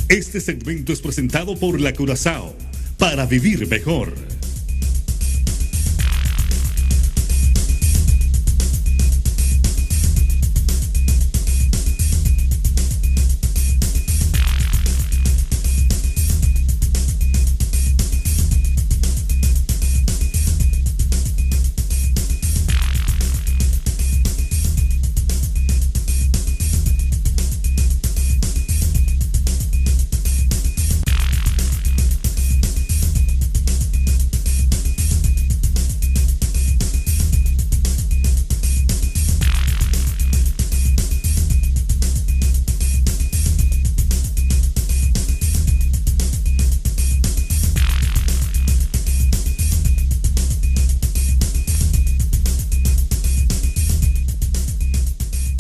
Este segmento es presentado por La Curazao, para vivir mejor.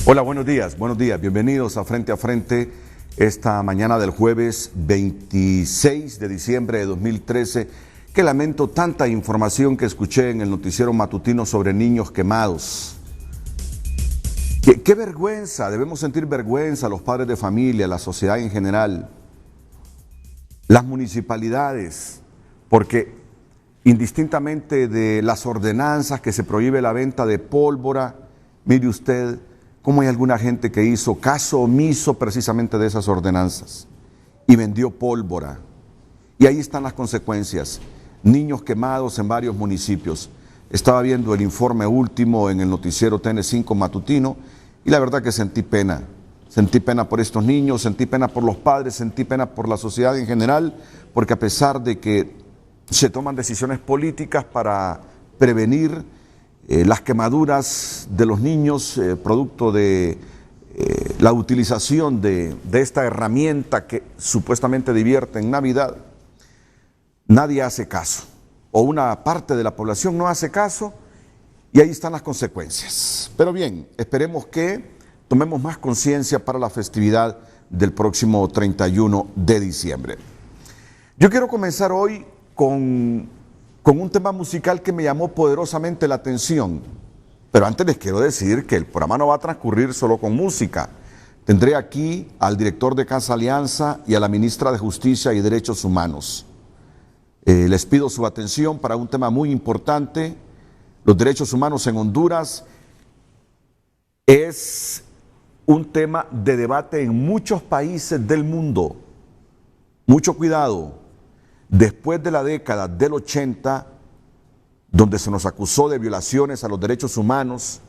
Hola, buenos días, bienvenidos a Frente, esta mañana del jueves 26 de diciembre de 2013. Que lamento tanta información que escuché en el noticiero matutino sobre niños quemados. Qué vergüenza, debemos sentir vergüenza los padres de familia, la sociedad en general, las municipalidades, porque indistintamente de las ordenanzas que se prohíbe la venta de pólvora, mire usted cómo hay alguna gente que hizo caso omiso precisamente de esas ordenanzas y vendió pólvora. Y ahí están las consecuencias. Niños quemados en varios municipios. Estaba viendo el informe último en el noticiero TN5 matutino y la verdad que sentí pena. Sentí pena por estos niños, sentí pena por los padres, sentí pena por la sociedad en general, porque a pesar de que se toman decisiones políticas para prevenir las quemaduras de los niños, producto de la utilización de esta herramienta que supuestamente divierte en Navidad, nadie hace caso, o una parte de la población no hace caso, y ahí están las consecuencias. Pero bien, esperemos que tomemos más conciencia para la festividad del próximo 31 de diciembre. Yo quiero comenzar hoy con un tema musical que me llamó poderosamente la atención. Pero antes les quiero decir que el programa no va a transcurrir solo con música. Tendré aquí al director de Casa Alianza y a la ministra de Justicia y Derechos Humanos. Les pido su atención para un tema muy importante. Los derechos humanos en Honduras es un tema de debate en muchos países del mundo. Mucho cuidado. Después de la década del 80, donde se nos acusó de violaciones a los derechos humanos,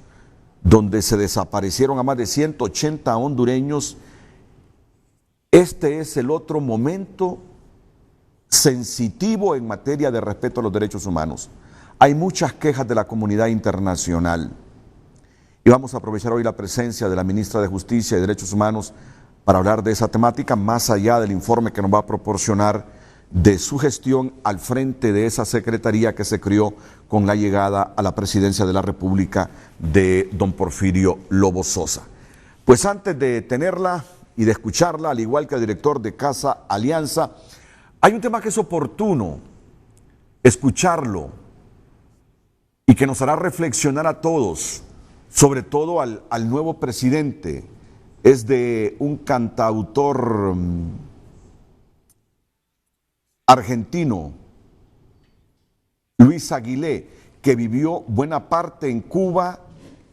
donde se desaparecieron a más de 180 hondureños, este es el otro momento sensitivo en materia de respeto a los derechos humanos. Hay muchas quejas de la comunidad internacional y vamos a aprovechar hoy la presencia de la ministra de Justicia y Derechos Humanos para hablar de esa temática, más allá del informe que nos va a proporcionar de su gestión al frente de esa secretaría que se creó con la llegada a la presidencia de la República de don Porfirio Lobo Sosa. Pues antes de tenerla y de escucharla, al igual que el director de Casa Alianza, hay un tema que es oportuno escucharlo y que nos hará reflexionar a todos, sobre todo al nuevo presidente. Es de un cantautor argentino, Luis Aguilé, que vivió buena parte en Cuba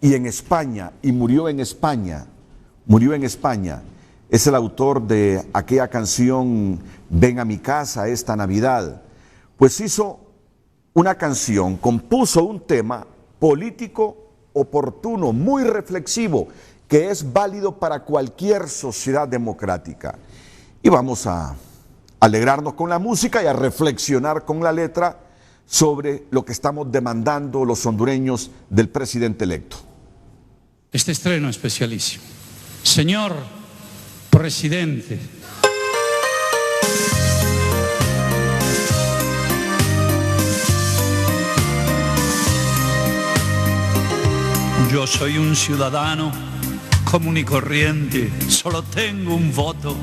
y en España, y murió en España. Es el autor de aquella canción Ven a mi casa esta Navidad. Pues hizo una canción, compuso un tema político oportuno, muy reflexivo, que es válido para cualquier sociedad democrática. Y vamos a alegrarnos con la música y a reflexionar con la letra sobre lo que estamos demandando los hondureños del presidente electo. Este estreno especialísimo. Señor presidente, yo soy un ciudadano común y corriente, solo tengo un voto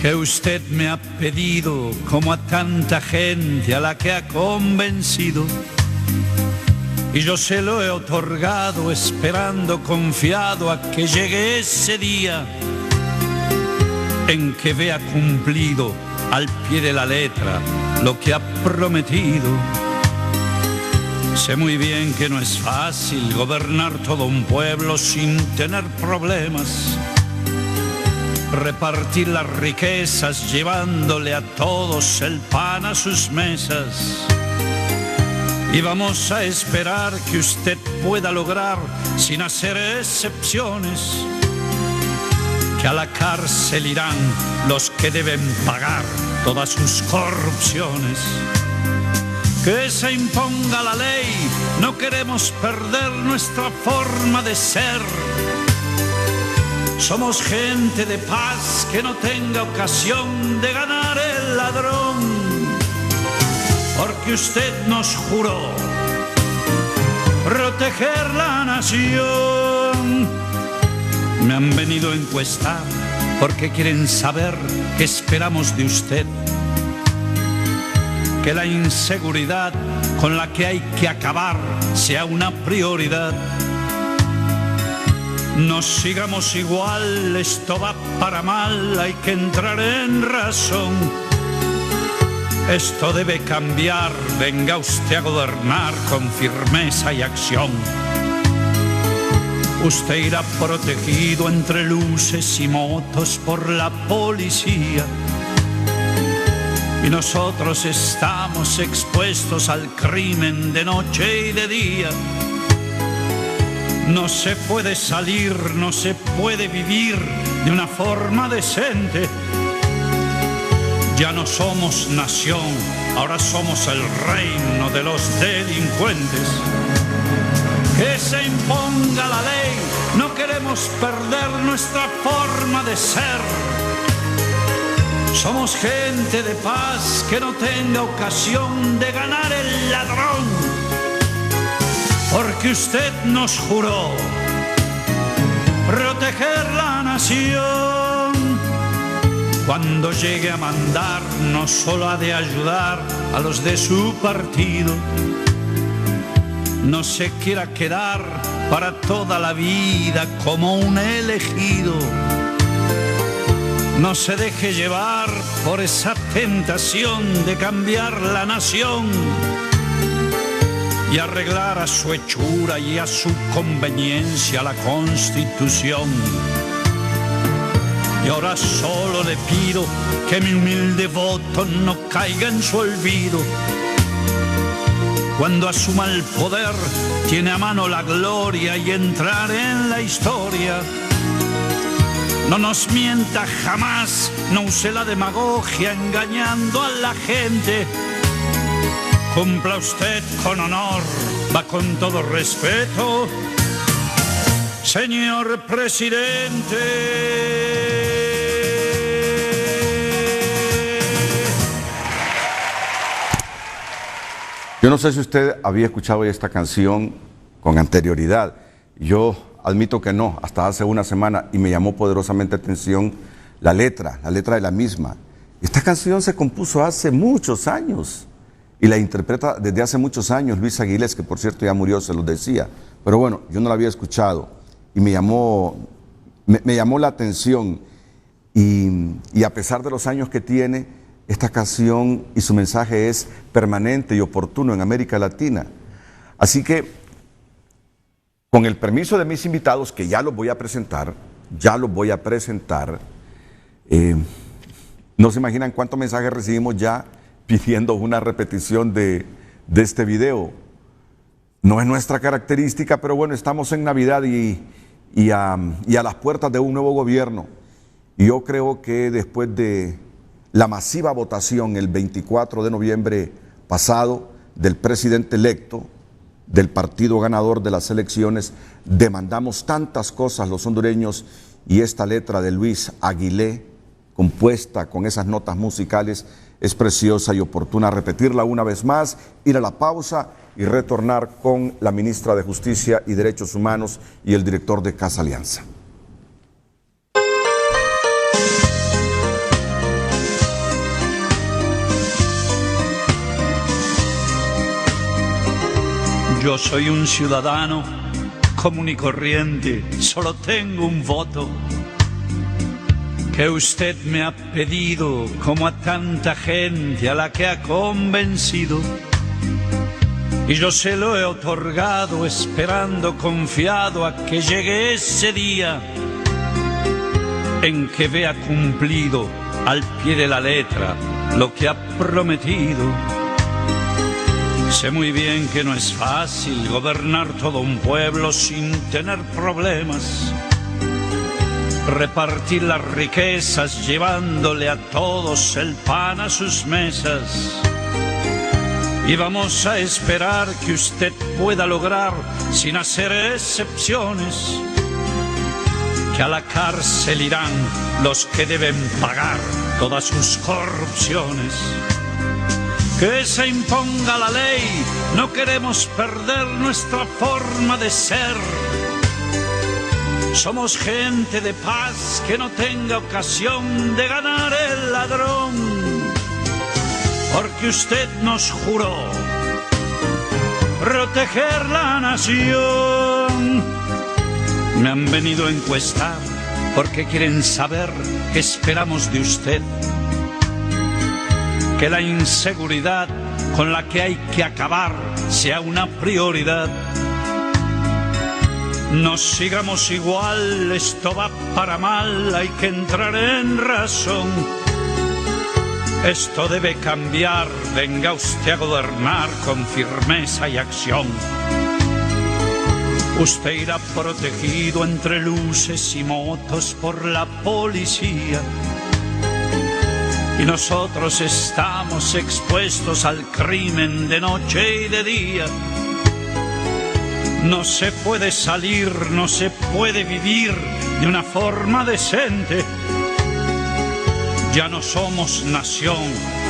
que usted me ha pedido, como a tanta gente a la que ha convencido. Y yo se lo he otorgado, esperando confiado a que llegue ese día en que vea cumplido al pie de la letra lo que ha prometido. Sé muy bien que no es fácil gobernar todo un pueblo sin tener problemas, repartir las riquezas llevándole a todos el pan a sus mesas. Y vamos a esperar que usted pueda lograr, sin hacer excepciones, que a la cárcel irán los que deben pagar todas sus corrupciones. Que se imponga la ley, no queremos perder nuestra forma de ser. Somos gente de paz que no tenga ocasión de ganar el ladrón. Porque usted nos juró proteger la nación. Me han venido a encuestar porque quieren saber qué esperamos de usted. Que la inseguridad con la que hay que acabar sea una prioridad. No sigamos igual, esto va para mal, hay que entrar en razón. Esto debe cambiar, venga usted a gobernar con firmeza y acción. Usted irá protegido entre luces y motos por la policía. Y nosotros estamos expuestos al crimen de noche y de día. No se puede salir, no se puede vivir de una forma decente. Ya no somos nación, ahora somos el reino de los delincuentes. Que se imponga la ley, no queremos perder nuestra forma de ser. Somos gente de paz que no tenga ocasión de ganar el ladrón. Porque usted nos juró proteger la nación. Cuando llegue a mandar, no solo ha de ayudar a los de su partido. No se quiera quedar para toda la vida como un elegido. No se deje llevar por esa tentación de cambiar la nación y arreglar a su hechura y a su conveniencia la Constitución. Y ahora solo le pido que mi humilde voto no caiga en su olvido. Cuando asuma el poder, tiene a mano la gloria y entrar en la historia. No nos mienta jamás, no use la demagogia engañando a la gente. Cumpla usted con honor, va con todo respeto, señor presidente. Yo no sé si usted había escuchado esta canción con anterioridad. Yo admito que no, hasta hace una semana, y me llamó poderosamente atención la letra de la misma. Esta canción se compuso hace muchos años y la interpreta desde hace muchos años Luis Aguilés, que por cierto ya murió, se los decía. Pero bueno, yo no la había escuchado y me llamó la atención. Y a pesar de los años que tiene, esta canción y su mensaje es permanente y oportuno en América Latina. Así que, con el permiso de mis invitados, que ya los voy a presentar, no se imaginan cuántos mensajes recibimos ya pidiendo una repetición de este video. No es nuestra característica, pero bueno, estamos en Navidad y a las puertas de un nuevo gobierno. Y yo creo que después de la masiva votación el 24 de noviembre pasado del presidente electo, del partido ganador de las elecciones, demandamos tantas cosas los hondureños, y esta letra de Luis Aguilé, compuesta con esas notas musicales, es preciosa y oportuna. Repetirla una vez más, ir a la pausa y retornar con la ministra de Justicia y Derechos Humanos y el director de Casa Alianza. Yo soy un ciudadano común y corriente, solo tengo un voto. que usted me ha pedido, como a tanta gente a la que ha convencido. Y yo se lo he otorgado, esperando confiado a que llegue ese día en que vea cumplido al pie de la letra lo que ha prometido. Sé muy bien que no es fácil gobernar todo un pueblo sin tener problemas, repartir las riquezas llevándole a todos el pan a sus mesas. Y vamos a esperar que usted pueda lograr, sin hacer excepciones, que a la cárcel irán los que deben pagar todas sus corrupciones. Que se imponga la ley, no queremos perder nuestra forma de ser. Somos gente de paz que no tenga ocasión de ganar el ladrón, porque usted nos juró proteger la nación. Me han venido a encuestar porque quieren saber qué esperamos de usted. Que la inseguridad con la que hay que acabar sea una prioridad. No sigamos igual, esto va para mal, hay que entrar en razón. Esto debe cambiar, venga usted a gobernar con firmeza y acción. Usted irá protegido entre luces y motos por la policía, y nosotros estamos expuestos al crimen de noche y de día. No se puede salir, no se puede vivir de una forma decente. Ya no somos nación,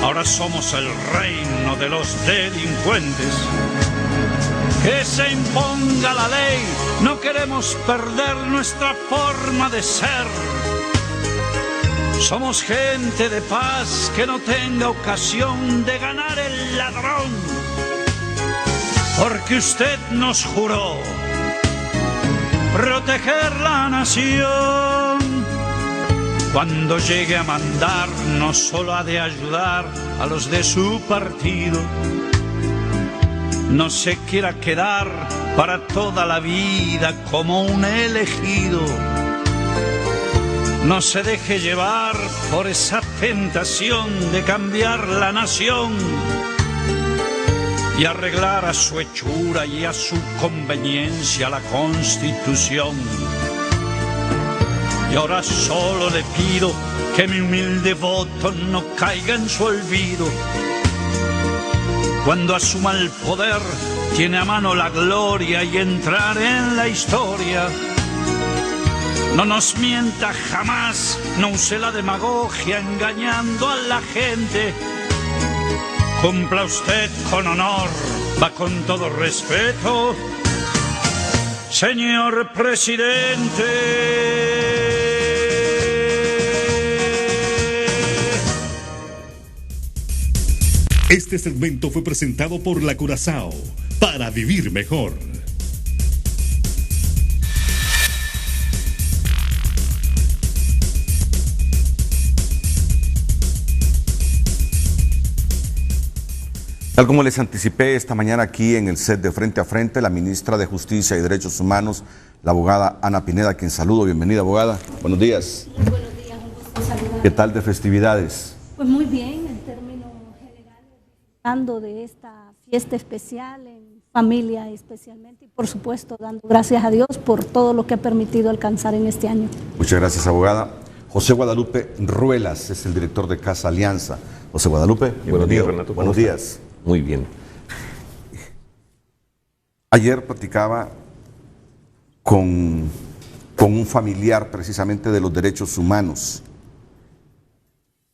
ahora somos el reino de los delincuentes. Que se imponga la ley, no queremos perder nuestra forma de ser. Somos gente de paz que no tenga ocasión de ganar el ladrón, porque usted nos juró proteger la nación. Cuando llegue a mandar, no solo ha de ayudar a los de su partido. No se quiera quedar para toda la vida como un elegido. No se deje llevar por esa tentación de cambiar la nación y arreglar a su hechura y a su conveniencia la Constitución. Y ahora solo le pido que mi humilde voto no caiga en su olvido. Cuando asuma el poder, tiene a mano la gloria y entrar en la historia. No nos mienta jamás, no use la demagogia engañando a la gente. Cumpla usted con honor, va con todo respeto, señor presidente. Este segmento fue presentado por La Curazao para vivir mejor. Tal como les anticipé esta mañana aquí en el set de Frente a Frente, la ministra de Justicia y Derechos Humanos, la abogada Ana Pineda, a quien saludo. Bienvenida, abogada. Buenos días. Muy buenos días, un gusto saludar. ¿Qué tal de festividades? Pues muy bien, en términos generales, disfrutando de esta fiesta especial, en familia especialmente, y por supuesto dando gracias a Dios por todo lo que ha permitido alcanzar en este año. Muchas gracias, abogada. José Guadalupe Ruelas es el director de Casa Alianza. José Guadalupe, buenos días, Renato. Buenos días. Muy bien. Ayer platicaba con un familiar precisamente de los derechos humanos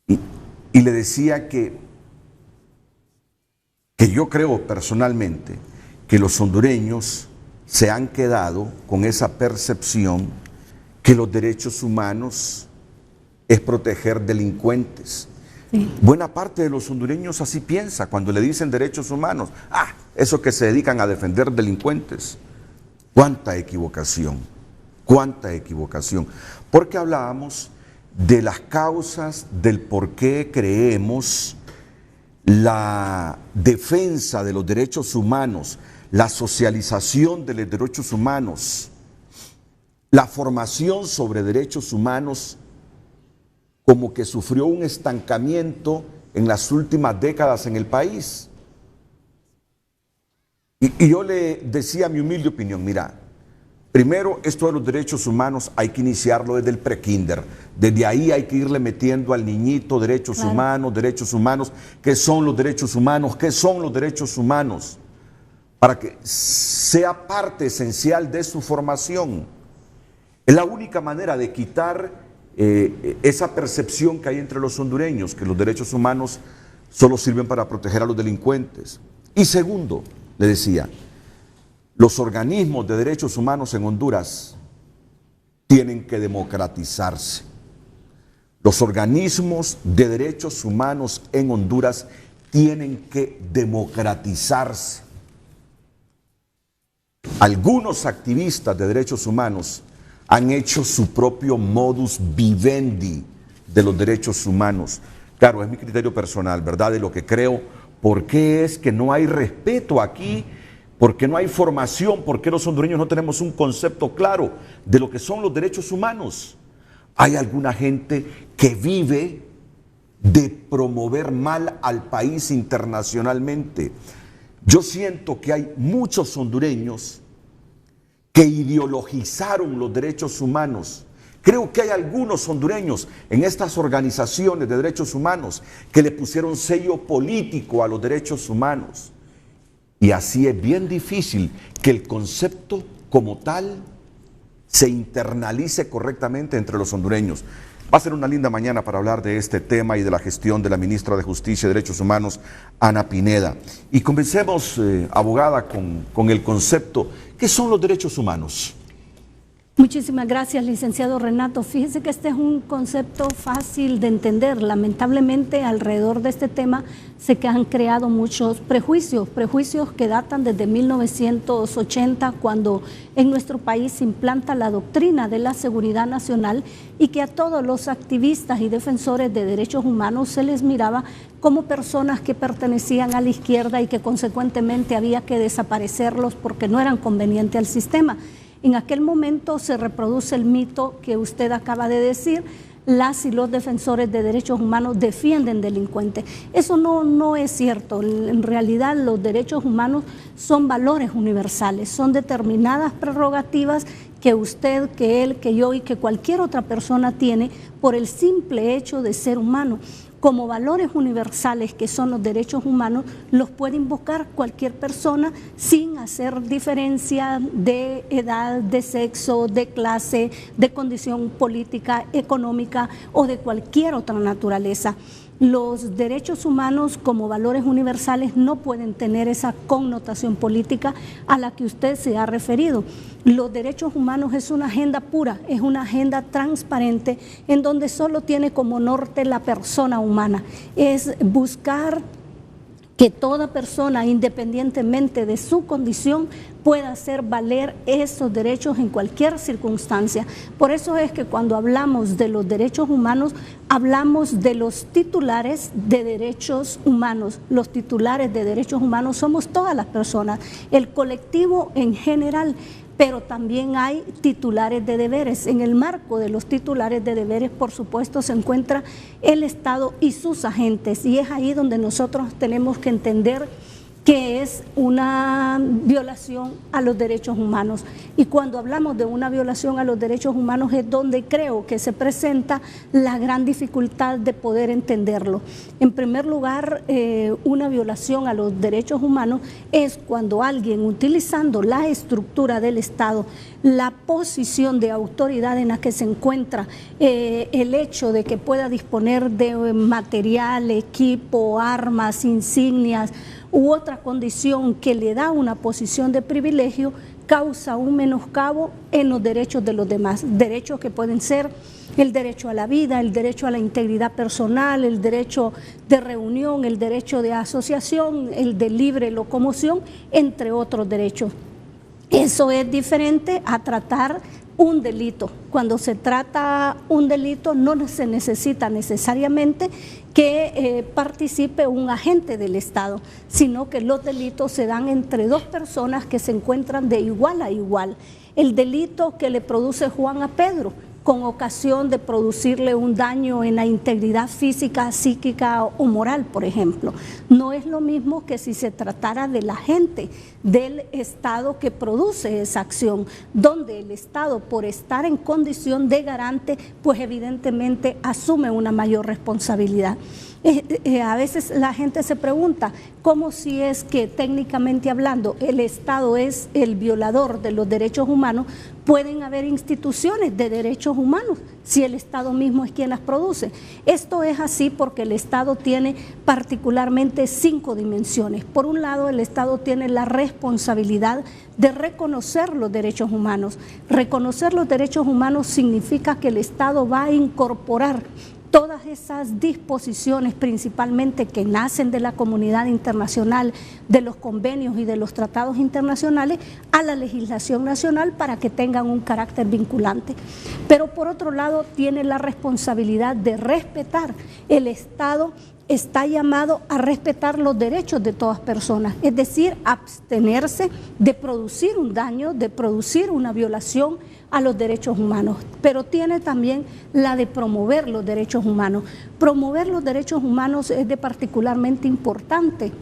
y le decía que yo creo personalmente que los hondureños se han quedado con esa percepción que los derechos humanos es proteger delincuentes. Sí. Buena parte de los hondureños así piensa cuando le dicen derechos humanos. Esos que se dedican a defender delincuentes. Cuánta equivocación, porque hablábamos de las causas del por qué creemos la defensa de los derechos humanos, la socialización de los derechos humanos, la formación sobre derechos humanos, como que sufrió un estancamiento en las últimas décadas en el país. Y yo le decía mi humilde opinión, mira, primero, esto de los derechos humanos hay que iniciarlo desde el prekinder. Desde ahí hay que irle metiendo al niñito derechos humanos, ¿qué son los derechos humanos? ¿Qué son los derechos humanos? Para que sea parte esencial de su formación. Es la única manera de quitar esa percepción que hay entre los hondureños, que los derechos humanos solo sirven para proteger a los delincuentes. Y segundo, le decía, los organismos de derechos humanos en Honduras tienen que democratizarse. Los organismos de derechos humanos en Honduras tienen que democratizarse. Algunos activistas de derechos humanos han hecho su propio modus vivendi de los derechos humanos. Claro, es mi criterio personal, ¿verdad? De lo que creo. ¿Por qué es que no hay respeto aquí? ¿Por qué no hay formación? ¿Por qué los hondureños no tenemos un concepto claro de lo que son los derechos humanos? Hay alguna gente que vive de promover mal al país internacionalmente. Yo siento que hay muchos hondureños que ideologizaron los derechos humanos. Creo que hay algunos hondureños en estas organizaciones de derechos humanos que le pusieron sello político a los derechos humanos. Y así es bien difícil que el concepto como tal se internalice correctamente entre los hondureños. Va a ser una linda mañana para hablar de este tema y de la gestión de la ministra de Justicia y Derechos Humanos, Ana Pineda. Y comencemos, abogada, con el concepto, ¿qué son los derechos humanos? Muchísimas gracias, licenciado Renato. Fíjese que este es un concepto fácil de entender. Lamentablemente, alrededor de este tema se han creado muchos prejuicios que datan desde 1980, cuando en nuestro país se implanta la doctrina de la seguridad nacional y que a todos los activistas y defensores de derechos humanos se les miraba como personas que pertenecían a la izquierda y que consecuentemente había que desaparecerlos porque no eran convenientes al sistema. En aquel momento se reproduce el mito que usted acaba de decir: las y los defensores de derechos humanos defienden delincuentes. Eso no es cierto. En realidad los derechos humanos son valores universales, son determinadas prerrogativas que usted, que él, que yo y que cualquier otra persona tiene por el simple hecho de ser humano. Como valores universales que son los derechos humanos, los puede invocar cualquier persona sin hacer diferencia de edad, de sexo, de clase, de condición política, económica o de cualquier otra naturaleza. Los derechos humanos como valores universales no pueden tener esa connotación política a la que usted se ha referido. Los derechos humanos es una agenda pura, es una agenda transparente en donde solo tiene como norte la persona humana. Es buscar que toda persona, independientemente de su condición, pueda hacer valer esos derechos en cualquier circunstancia. Por eso es que cuando hablamos de los derechos humanos, hablamos de los titulares de derechos humanos. Los titulares de derechos humanos somos todas las personas, el colectivo en general, pero también hay titulares de deberes. En el marco de los titulares de deberes, por supuesto, se encuentra el Estado y sus agentes, y es ahí donde nosotros tenemos que entender que es una violación a los derechos humanos. Y cuando hablamos de una violación a los derechos humanos es donde creo que se presenta la gran dificultad de poder entenderlo. En primer lugar, una violación a los derechos humanos es cuando alguien, utilizando la estructura del Estado, la posición de autoridad en la que se encuentra, el hecho de que pueda disponer de material, equipo, armas, insignias u otra condición que le da una posición de privilegio, causa un menoscabo en los derechos de los demás. Derechos que pueden ser el derecho a la vida, el derecho a la integridad personal, el derecho de reunión, el derecho de asociación, el de libre locomoción, entre otros derechos. Eso es diferente a tratar un delito. Cuando se trata un delito no se necesita necesariamente que participe un agente del Estado, sino que los delitos se dan entre dos personas que se encuentran de igual a igual. El delito que le produce Juan a Pedro, con ocasión de producirle un daño en la integridad física, psíquica o moral, por ejemplo. No es lo mismo que si se tratara del agente del Estado que produce esa acción, donde el Estado, por estar en condición de garante, pues evidentemente asume una mayor responsabilidad. A veces la gente se pregunta, ¿cómo si es que técnicamente hablando el Estado es el violador de los derechos humanos? Pueden haber instituciones de derechos humanos si el Estado mismo es quien las produce. Esto es así porque el Estado tiene particularmente 5 dimensiones. Por un lado, el Estado tiene la responsabilidad de reconocer los derechos humanos. Reconocer los derechos humanos significa que el Estado va a incorporar todas esas disposiciones, principalmente que nacen de la comunidad internacional, de los convenios y de los tratados internacionales, a la legislación nacional para que tengan un carácter vinculante. Pero por otro lado, tiene la responsabilidad de respetar. El Estado está llamado a respetar los derechos de todas personas, es decir, abstenerse de producir un daño, de producir una violación a los derechos humanos, pero tiene también la de promover los derechos humanos. Promover los derechos humanos es de particularmente importante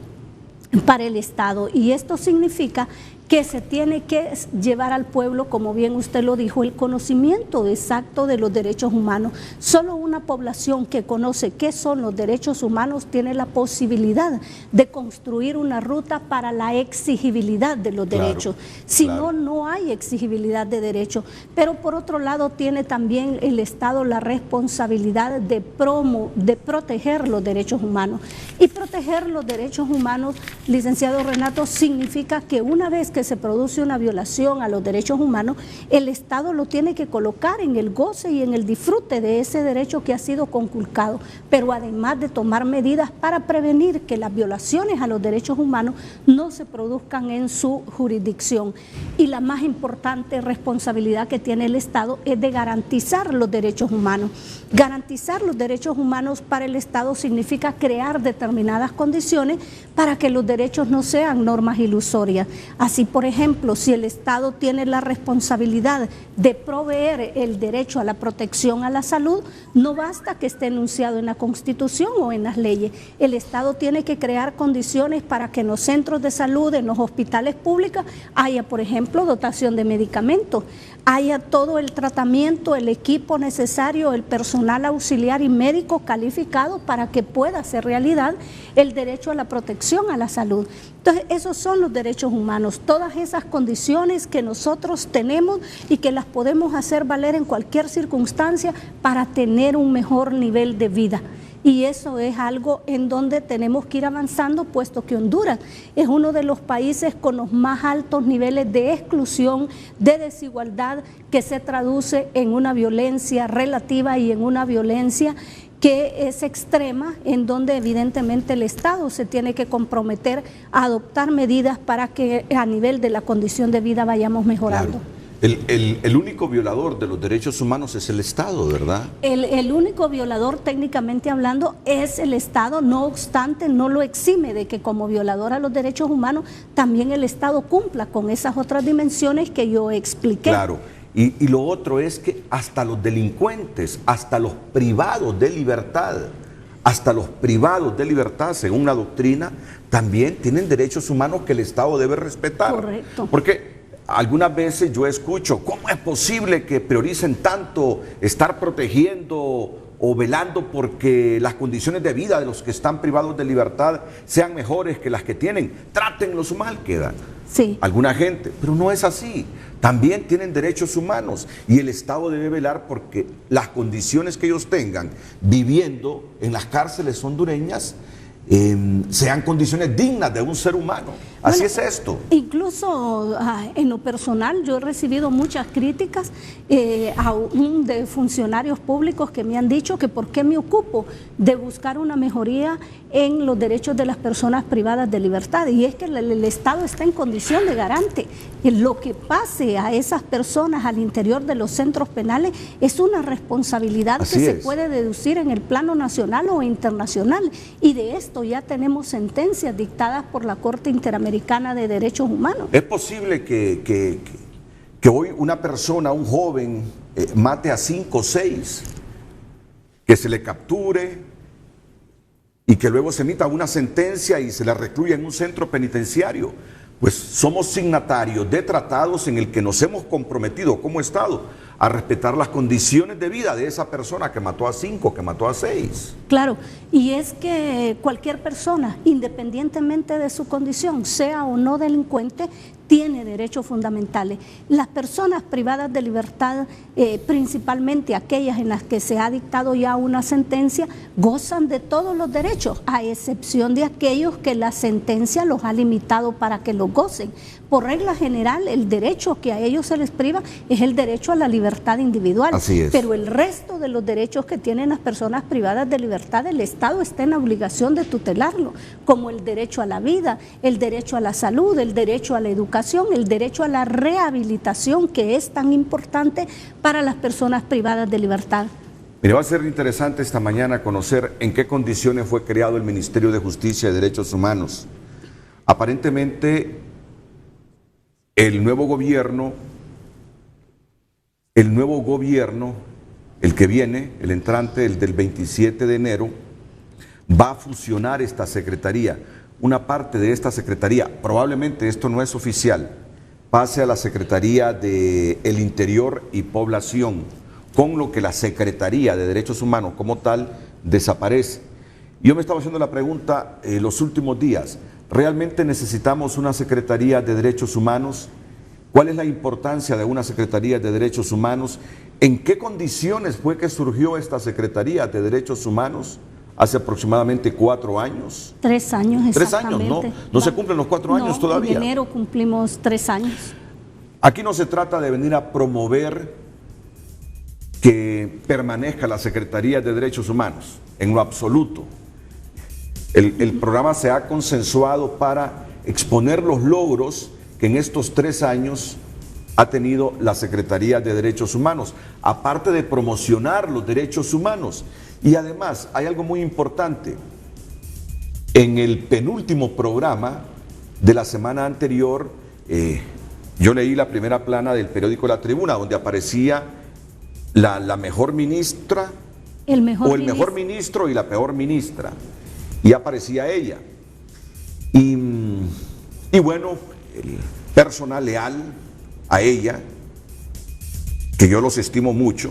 para el Estado, y esto significa que se tiene que llevar al pueblo, como bien usted lo dijo, el conocimiento exacto de los derechos humanos. Solo una población que conoce qué son los derechos humanos tiene la posibilidad de construir una ruta para la exigibilidad de los derechos. Si no, no hay exigibilidad de derechos. Pero por otro lado tiene también el Estado la responsabilidad de proteger los derechos humanos. Y proteger los derechos humanos, licenciado Renato, significa que una vez que se produce una violación a los derechos humanos, el Estado lo tiene que colocar en el goce y en el disfrute de ese derecho que ha sido conculcado, pero además de tomar medidas para prevenir que las violaciones a los derechos humanos no se produzcan en su jurisdicción. Y la más importante responsabilidad que tiene el Estado es de garantizar los derechos humanos. Garantizar los derechos humanos para el Estado significa crear determinadas condiciones para que los derechos no sean normas ilusorias. Así, por ejemplo, si el Estado tiene la responsabilidad de proveer el derecho a la protección a la salud, no basta que esté enunciado en la Constitución o en las leyes. El Estado tiene que crear condiciones para que en los centros de salud, en los hospitales públicos, haya, por ejemplo, dotación de medicamentos, haya todo el tratamiento, el equipo necesario, el personal auxiliar y médico calificado para que pueda hacer realidad el derecho a la protección a la salud. Entonces, esos son los derechos humanos, todas esas condiciones que nosotros tenemos y que las podemos hacer valer en cualquier circunstancia para tener un mejor nivel de vida. Y eso es algo en donde tenemos que ir avanzando, puesto que Honduras es uno de los países con los más altos niveles de exclusión, de desigualdad, que se traduce en una violencia relativa y en una violencia que es extrema, en donde evidentemente el Estado se tiene que comprometer a adoptar medidas para que a nivel de la condición de vida vayamos mejorando. Claro. El único violador de los derechos humanos es el Estado, ¿verdad? El único violador, técnicamente hablando, es el Estado. No obstante, no lo exime de que como violador a los derechos humanos también el Estado cumpla con esas otras dimensiones que yo expliqué. Claro. Y lo otro es que hasta los delincuentes, hasta los privados de libertad, según la doctrina, también tienen derechos humanos que el Estado debe respetar. Correcto. Porque algunas veces yo escucho, ¿cómo es posible que prioricen tanto estar protegiendo o velando porque las condiciones de vida de los que están privados de libertad sean mejores que las que tienen? Trátenlos mal, queda. Sí. Alguna gente, pero no es así. También tienen derechos humanos y el Estado debe velar porque las condiciones que ellos tengan viviendo en las cárceles hondureñas sean condiciones dignas de un ser humano. Así es esto. Incluso en lo personal yo he recibido muchas críticas aún de funcionarios públicos que me han dicho que por qué me ocupo de buscar una mejoría en los derechos de las personas privadas de libertad, y es que el Estado está en condición de garante. Lo que pase a esas personas al interior de los centros penales es una responsabilidad que se puede deducir en el plano nacional o internacional, y de esto ya tenemos sentencias dictadas por la Corte Interamericana de Derechos Humanos. ¿Es posible que hoy una persona, un joven, mate a 5 o 6, que se le capture y que luego se emita una sentencia y se la recluya en un centro penitenciario? Pues somos signatarios de tratados en el que nos hemos comprometido como Estado a respetar las condiciones de vida de esa persona que mató a 5, que mató a 6. Claro, y es que cualquier persona, independientemente de su condición, sea o no delincuente, tiene derechos fundamentales. Las personas privadas de libertad, principalmente aquellas en las que se ha dictado ya una sentencia, gozan de todos los derechos, a excepción de aquellos que la sentencia los ha limitado para que los gocen. Por regla general, el derecho que a ellos se les priva es el derecho a la libertad individual. Así es. Pero el resto de los derechos que tienen las personas privadas de libertad, el Estado está en la obligación de tutelarlo, como el derecho a la vida, el derecho a la salud, el derecho a la educación, el derecho a la rehabilitación, que es tan importante para las personas privadas de libertad. Mire, va a ser interesante esta mañana conocer en qué condiciones fue creado el Ministerio de Justicia y Derechos Humanos. Aparentemente, el nuevo gobierno, el que viene, el entrante, el del 27 de enero, va a fusionar esta secretaría. Una parte de esta secretaría, probablemente esto no es oficial, pase a la Secretaría del Interior y Población, con lo que la Secretaría de Derechos Humanos como tal desaparece. Yo me estaba haciendo la pregunta los últimos días, ¿realmente necesitamos una Secretaría de Derechos Humanos? ¿Cuál es la importancia de una Secretaría de Derechos Humanos? ¿En qué condiciones fue que surgió esta Secretaría de Derechos Humanos? Hace aproximadamente 4 años. 3 años, 3 años, ¿no? No se cumplen los 4 años todavía. En enero cumplimos 3 años. Aquí no se trata de venir a promover que permanezca la Secretaría de Derechos Humanos, en lo absoluto. El programa se ha consensuado para exponer los logros que en estos 3 años ha tenido la Secretaría de Derechos Humanos, aparte de promocionar los derechos humanos. Y además hay algo muy importante. En el penúltimo programa de la semana anterior, yo leí la primera plana del periódico La Tribuna, donde aparecía la mejor ministra, el mejor ministro y la peor ministra, y aparecía ella. Y bueno, el personal leal a ella, que yo los estimo mucho,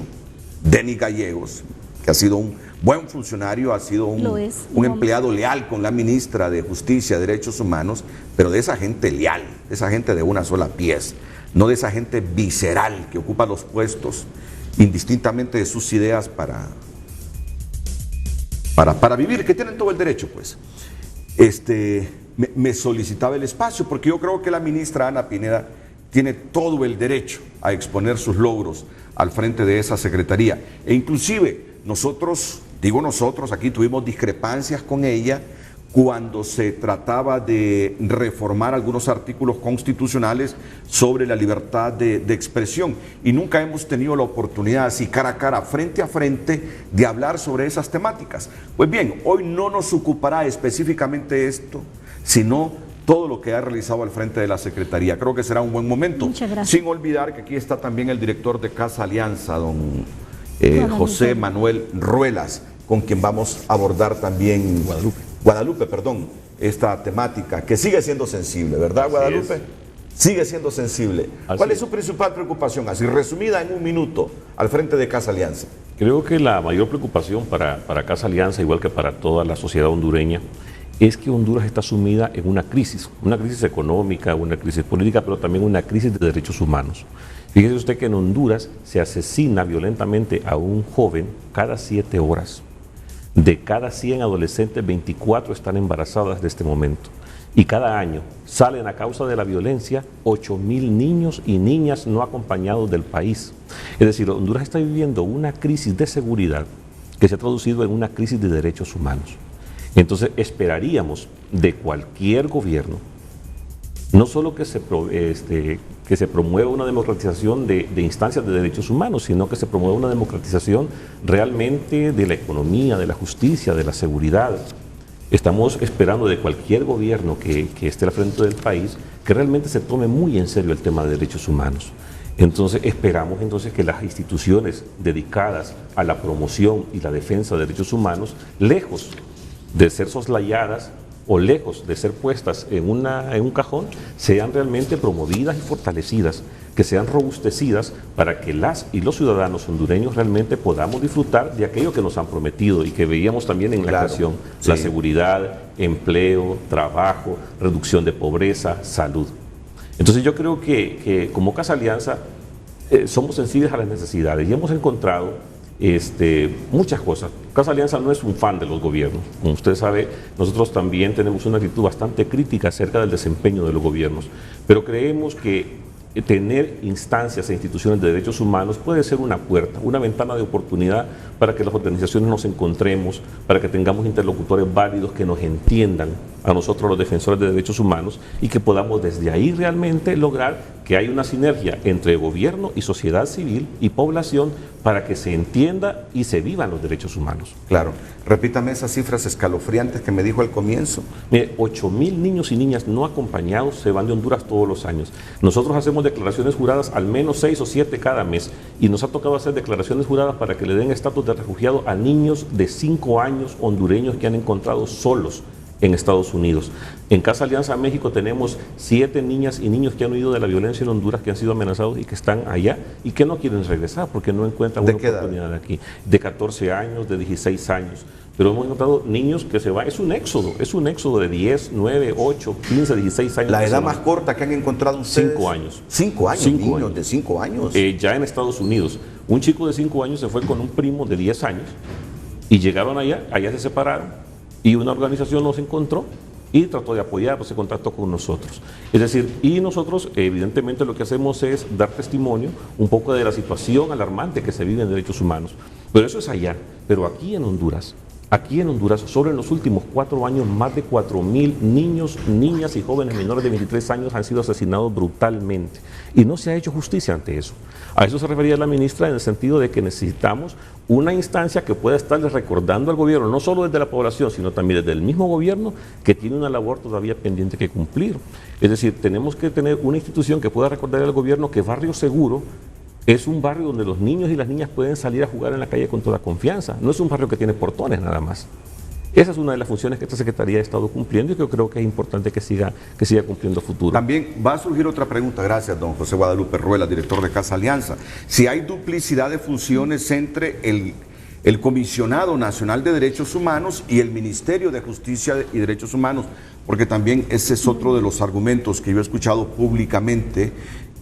Denis Gallegos, que ha sido un buen funcionario, ha sido un empleado leal con la ministra de Justicia y Derechos Humanos, pero de esa gente leal, de esa gente de una sola pieza, no de esa gente visceral que ocupa los puestos indistintamente de sus ideas para vivir, que tienen todo el derecho, pues. Me solicitaba el espacio porque yo creo que la ministra Ana Pineda tiene todo el derecho a exponer sus logros al frente de esa secretaría. E inclusive nosotros, aquí tuvimos discrepancias con ella cuando se trataba de reformar algunos artículos constitucionales sobre la libertad de expresión, y nunca hemos tenido la oportunidad así cara a cara, frente a frente, de hablar sobre esas temáticas. Pues bien, hoy no nos ocupará específicamente esto, sino todo lo que ha realizado al frente de la Secretaría. Creo que será un buen momento. Muchas gracias. Sin olvidar que aquí está también el director de Casa Alianza, don José Manuel Ruelas, con quien vamos a abordar también Guadalupe, esta temática que sigue siendo sensible, ¿verdad, Guadalupe? Sigue siendo sensible. ¿Cuál es su principal preocupación? Así resumida en un minuto, al frente de Casa Alianza. Creo que la mayor preocupación para Casa Alianza, igual que para toda la sociedad hondureña, es que Honduras está sumida en una crisis económica, una crisis política, pero también una crisis de derechos humanos. Fíjese usted que en Honduras se asesina violentamente a un joven cada 7 horas. De cada 100 adolescentes, 24 están embarazadas desde este momento. Y cada año salen a causa de la violencia 8,000 niños y niñas no acompañados del país. Es decir, Honduras está viviendo una crisis de seguridad que se ha traducido en una crisis de derechos humanos. Entonces esperaríamos de cualquier gobierno, no solo que se promueva una democratización de instancias de derechos humanos, sino que se promueva una democratización realmente de la economía, de la justicia, de la seguridad. Estamos esperando de cualquier gobierno que esté al frente del país que realmente se tome muy en serio el tema de derechos humanos. Entonces esperamos que las instituciones dedicadas a la promoción y la defensa de derechos humanos, lejos de ser soslayadas o lejos de ser puestas en un cajón, sean realmente promovidas y fortalecidas, que sean robustecidas para que las y los ciudadanos hondureños realmente podamos disfrutar de aquello que nos han prometido y que veíamos también en la canción, sí. La seguridad, empleo, trabajo, reducción de pobreza, salud. Entonces yo creo que como Casa Alianza somos sensibles a las necesidades y hemos encontrado muchas cosas. Casa Alianza no es un fan de los gobiernos. Como usted sabe, nosotros también tenemos una actitud bastante crítica acerca del desempeño de los gobiernos, pero creemos que tener instancias e instituciones de derechos humanos puede ser una puerta, una ventana de oportunidad para que las organizaciones nos encontremos, para que tengamos interlocutores válidos que nos entiendan a nosotros los defensores de derechos humanos y que podamos desde ahí realmente lograr que haya una sinergia entre gobierno y sociedad civil y población para que se entienda y se vivan los derechos humanos. Claro. Repítame esas cifras escalofriantes que me dijo al comienzo. Mire, 8,000 niños y niñas no acompañados se van de Honduras todos los años. Nosotros hacemos declaraciones juradas al menos 6 o 7 cada mes y nos ha tocado hacer declaraciones juradas para que le den estatus de refugiado a niños de 5 años hondureños que han encontrado solos en Estados Unidos. En Casa Alianza México tenemos 7 niñas y niños que han huido de la violencia en Honduras, que han sido amenazados y que están allá y que no quieren regresar porque no encuentran una oportunidad aquí. De 14 años, de 16 años. Pero hemos encontrado niños que se van, es un éxodo de 10, 9, 8, 15, 16 años. ¿La edad más corta que han encontrado ustedes? 5 años. 5 años, niños de 5 años. Ya en Estados Unidos. Un chico de 5 años se fue con un primo de 10 años y llegaron allá se separaron. Y una organización nos encontró y trató de apoyarnos, se contactó con nosotros. Es decir, y nosotros evidentemente lo que hacemos es dar testimonio un poco de la situación alarmante que se vive en derechos humanos. Pero eso es allá. Pero aquí en Honduras, solo en los últimos 4 años, más de 4,000 niños, niñas y jóvenes menores de 23 años han sido asesinados brutalmente. Y no se ha hecho justicia ante eso. A eso se refería la ministra en el sentido de que necesitamos una instancia que pueda estarle recordando al gobierno, no solo desde la población, sino también desde el mismo gobierno, que tiene una labor todavía pendiente que cumplir. Es decir, tenemos que tener una institución que pueda recordar al gobierno que Barrio Seguro es un barrio donde los niños y las niñas pueden salir a jugar en la calle con toda confianza. No es un barrio que tiene portones nada más. Esa es una de las funciones que esta Secretaría ha estado cumpliendo y que yo creo que es importante que siga cumpliendo a futuro. También va a surgir otra pregunta, gracias don José Guadalupe Ruela, director de Casa Alianza. Si hay duplicidad de funciones entre el Comisionado Nacional de Derechos Humanos y el Ministerio de Justicia y Derechos Humanos, porque también ese es otro de los argumentos que yo he escuchado públicamente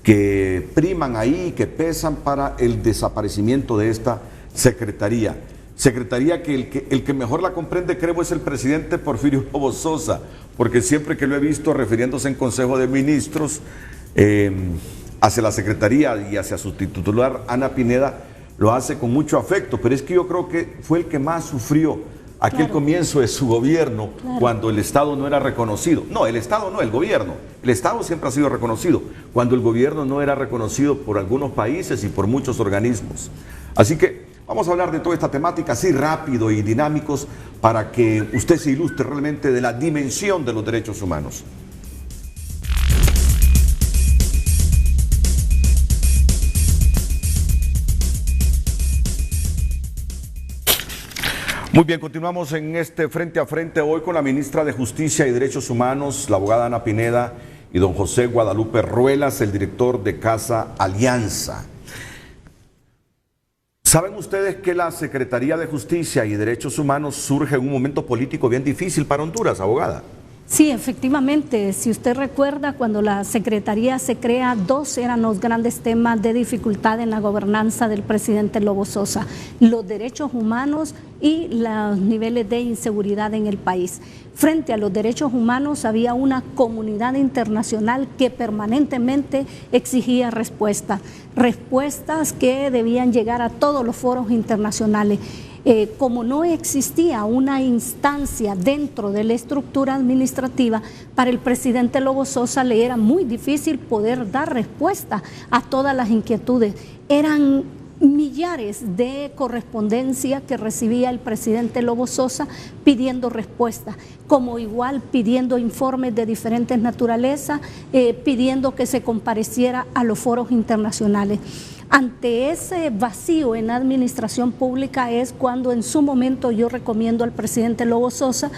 que priman ahí, que pesan para el desaparecimiento de esta Secretaría. Secretaría que el que mejor la comprende, creo, es el presidente Porfirio Lobo Sosa, porque siempre que lo he visto refiriéndose en Consejo de Ministros hacia la Secretaría y hacia su titular Ana Pineda, lo hace con mucho afecto, pero es que yo creo que fue el que más sufrió aquel comienzo de su gobierno, cuando el Estado no era reconocido. No, el Estado no, el gobierno. El Estado siempre ha sido reconocido, cuando el gobierno no era reconocido por algunos países y por muchos organismos. Así que vamos a hablar de toda esta temática así rápido y dinámicos para que usted se ilustre realmente de la dimensión de los derechos humanos. Muy bien, continuamos en este Frente a Frente hoy con la ministra de Justicia y Derechos Humanos, la abogada Ana Pineda, y don José Guadalupe Ruelas, el director de Casa Alianza. ¿Saben ustedes que la Secretaría de Justicia y Derechos Humanos surge en un momento político bien difícil para Honduras, abogada? Sí, efectivamente, si usted recuerda, cuando la Secretaría se crea, 2 eran los grandes temas de dificultad en la gobernanza del presidente Lobo Sosa: los derechos humanos y los niveles de inseguridad en el país. Frente a los derechos humanos había una comunidad internacional que permanentemente exigía respuestas que debían llegar a todos los foros internacionales. Como no existía una instancia dentro de la estructura administrativa, para el presidente Lobo Sosa le era muy difícil poder dar respuesta a todas las inquietudes. Eran millares de correspondencia que recibía el presidente Lobo Sosa pidiendo respuesta, como igual pidiendo informes de diferentes naturalezas, pidiendo que se compareciera a los foros internacionales. Ante ese vacío en la administración pública es cuando en su momento yo recomiendo al presidente Lobo Sosa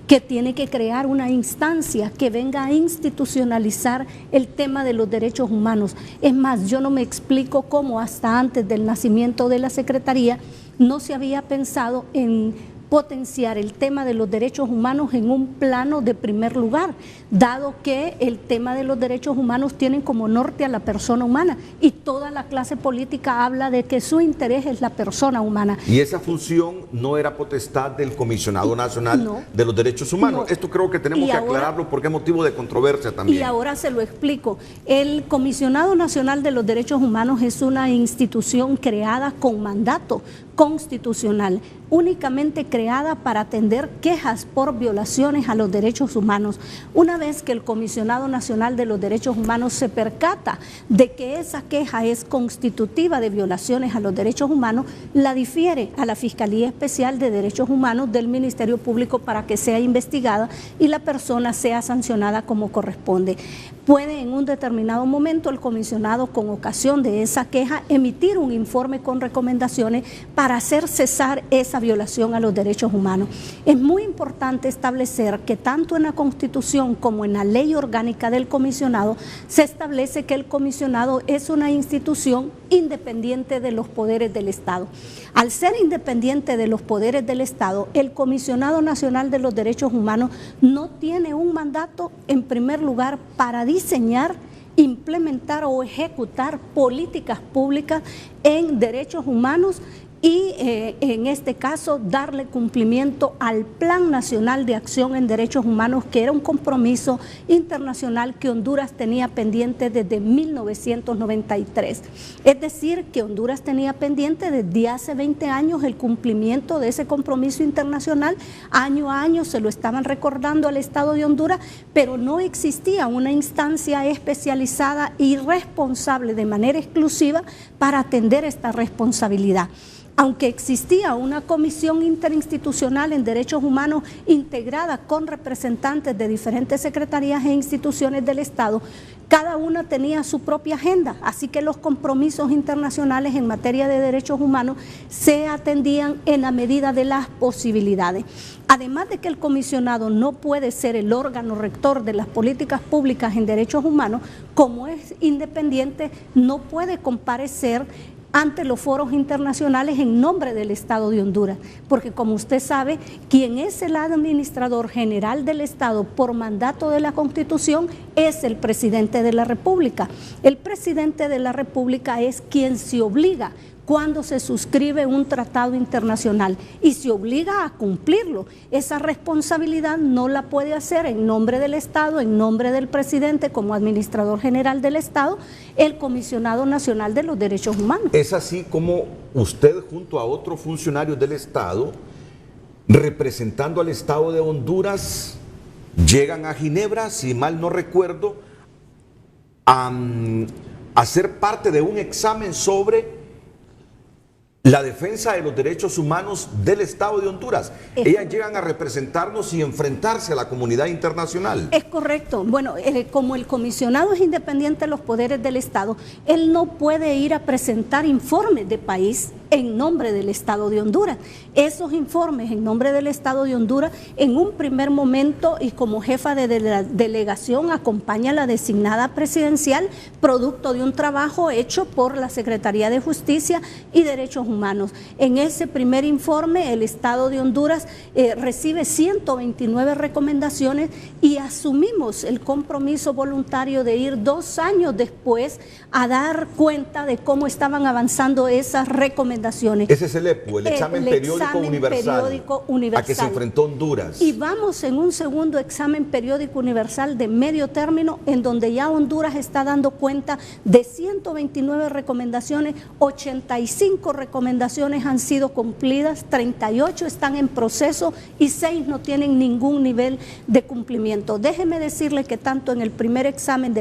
que tiene que crear una instancia que venga a institucionalizar el tema de los derechos humanos. Es más, yo no me explico cómo hasta antes del nacimiento de la Secretaría no se había pensado en potenciar el tema de los derechos humanos en un plano de primer lugar, dado que el tema de los derechos humanos tienen como norte a la persona humana y toda la clase política habla de que su interés es la persona humana. Y esa función no era potestad del Comisionado Nacional de los Derechos Humanos. Esto creo que tenemos que aclararlo porque es motivo de controversia también. Y ahora se lo explico. El Comisionado Nacional de los Derechos Humanos es una institución creada con mandato constitucional, únicamente creada para atender quejas por violaciones a los derechos humanos. Una vez que el Comisionado Nacional de los Derechos Humanos se percata de que esa queja es constitutiva de violaciones a los derechos humanos, la difiere a la Fiscalía Especial de Derechos Humanos del Ministerio Público para que sea investigada y la persona sea sancionada como corresponde. Puede en un determinado momento el comisionado, con ocasión de esa queja, emitir un informe con recomendaciones para hacer cesar esa violación a los derechos humanos. Es muy importante establecer que tanto en la Constitución como en la Ley Orgánica del Comisionado se establece que el comisionado es una institución independiente de los poderes del Estado. Al ser independiente de los poderes del Estado, el Comisionado Nacional de los Derechos Humanos no tiene un mandato, en primer lugar, para diseñar, implementar o ejecutar políticas públicas en derechos humanos y en este caso darle cumplimiento al Plan Nacional de Acción en Derechos Humanos, que era un compromiso internacional que Honduras tenía pendiente desde 1993. Es decir, que Honduras tenía pendiente desde hace 20 años el cumplimiento de ese compromiso internacional. Año a año se lo estaban recordando al Estado de Honduras, pero no existía una instancia especializada y responsable de manera exclusiva para atender esta responsabilidad. Aunque existía una comisión interinstitucional en derechos humanos integrada con representantes de diferentes secretarías e instituciones del Estado, cada una tenía su propia agenda, así que los compromisos internacionales en materia de derechos humanos se atendían en la medida de las posibilidades. Además de que el comisionado no puede ser el órgano rector de las políticas públicas en derechos humanos, como es independiente, no puede comparecer ante los foros internacionales en nombre del Estado de Honduras, porque como usted sabe, quien es el administrador general del Estado por mandato de la Constitución es el presidente de la República. El presidente de la República es quien se obliga cuando se suscribe un tratado internacional y se obliga a cumplirlo. Esa responsabilidad no la puede hacer en nombre del Estado, en nombre del presidente como administrador general del Estado, el Comisionado Nacional de los Derechos Humanos. Es así como usted, junto a otros funcionarios del Estado, representando al Estado de Honduras, llegan a Ginebra, si mal no recuerdo, a ser parte de un examen sobre la defensa de los derechos humanos del Estado de Honduras. Ellas llegan a representarnos y enfrentarse a la comunidad internacional. Es correcto. Bueno, como el comisionado es independiente de los poderes del Estado, él no puede ir a presentar informes de país en nombre del Estado de Honduras. Esos informes en nombre del Estado de Honduras, en un primer momento y como jefa de la delegación, acompaña a la designada presidencial, producto de un trabajo hecho por la Secretaría de Justicia y Derechos Humanos. En ese primer informe, el Estado de Honduras recibe 129 recomendaciones y asumimos el compromiso voluntario de ir 2 años después a dar cuenta de cómo estaban avanzando esas recomendaciones. Ese es el EPU, el examen periódico universal, a que se enfrentó Honduras. Y vamos en un segundo examen periódico universal de medio término, en donde ya Honduras está dando cuenta de 129 recomendaciones, 85 recomendaciones han sido cumplidas, 38 están en proceso y 6 no tienen ningún nivel de cumplimiento. Déjeme decirle que tanto en el primer examen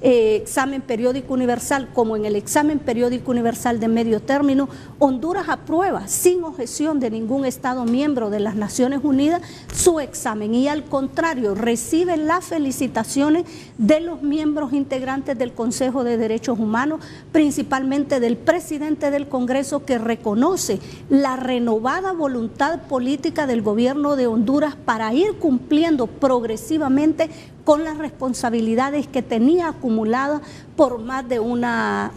examen periódico universal como en el examen periódico universal de medio término, Honduras aprueba sin objeción de ningún Estado miembro de las Naciones Unidas su examen y al contrario recibe las felicitaciones de los miembros integrantes del Consejo de Derechos Humanos, principalmente del presidente del Congreso, que reconoce la renovada voluntad política del gobierno de Honduras para ir cumpliendo progresivamente con las responsabilidades que tenía acumuladas por más de una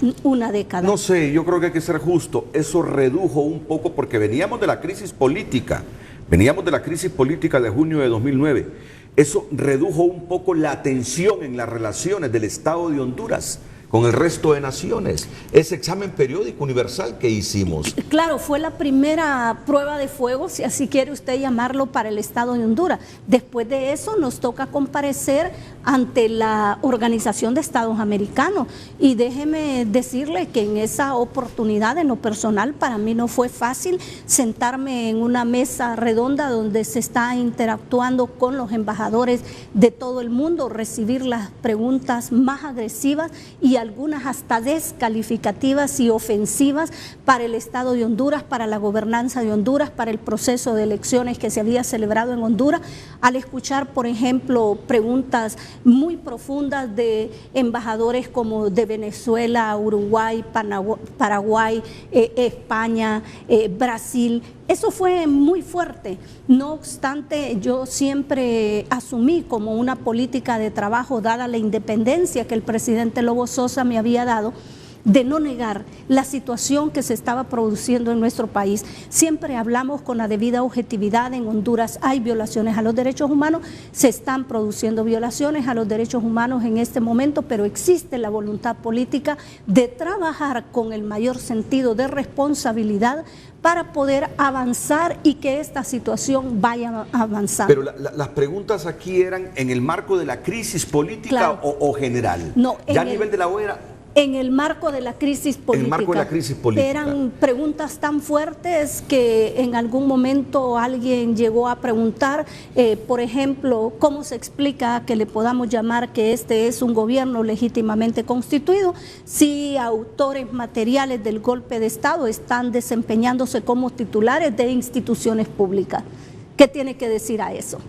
década. No sé, yo creo que hay que ser justo. Eso redujo un poco, porque veníamos de la crisis política de junio de 2009. Eso redujo un poco la tensión en las relaciones del Estado de Honduras con el resto de naciones. Ese examen periódico universal que hicimos. Claro, fue la primera prueba de fuego, si así quiere usted llamarlo, para el Estado de Honduras. Después de eso nos toca comparecer ante la Organización de Estados Americanos y déjeme decirle que en esa oportunidad, en lo personal, para mí no fue fácil sentarme en una mesa redonda donde se está interactuando con los embajadores de todo el mundo, recibir las preguntas más agresivas y algunas hasta descalificativas y ofensivas para el Estado de Honduras, para la gobernanza de Honduras, para el proceso de elecciones que se había celebrado en Honduras, al escuchar, por ejemplo, preguntas muy profundas de embajadores como de Venezuela, Uruguay, Paraguay, España, Brasil. Eso fue muy fuerte. No obstante, yo siempre asumí como una política de trabajo, dada la independencia que el presidente Lobo Sosa me había dado, de no negar la situación que se estaba produciendo en nuestro país. Siempre hablamos con la debida objetividad. En Honduras hay violaciones a los derechos humanos, se están produciendo violaciones a los derechos humanos en este momento, pero existe la voluntad política de trabajar con el mayor sentido de responsabilidad para poder avanzar y que esta situación vaya a avanzar. Pero las preguntas aquí eran en el marco de la crisis política, claro, o general. No, ya a nivel de la OEA. En el marco de la crisis política. En el marco de la crisis política. Eran preguntas tan fuertes que en algún momento alguien llegó a preguntar, por ejemplo, ¿cómo se explica que le podamos llamar que este es un gobierno legítimamente constituido si autores materiales del golpe de Estado están desempeñándose como titulares de instituciones públicas? ¿Qué tiene que decir a eso?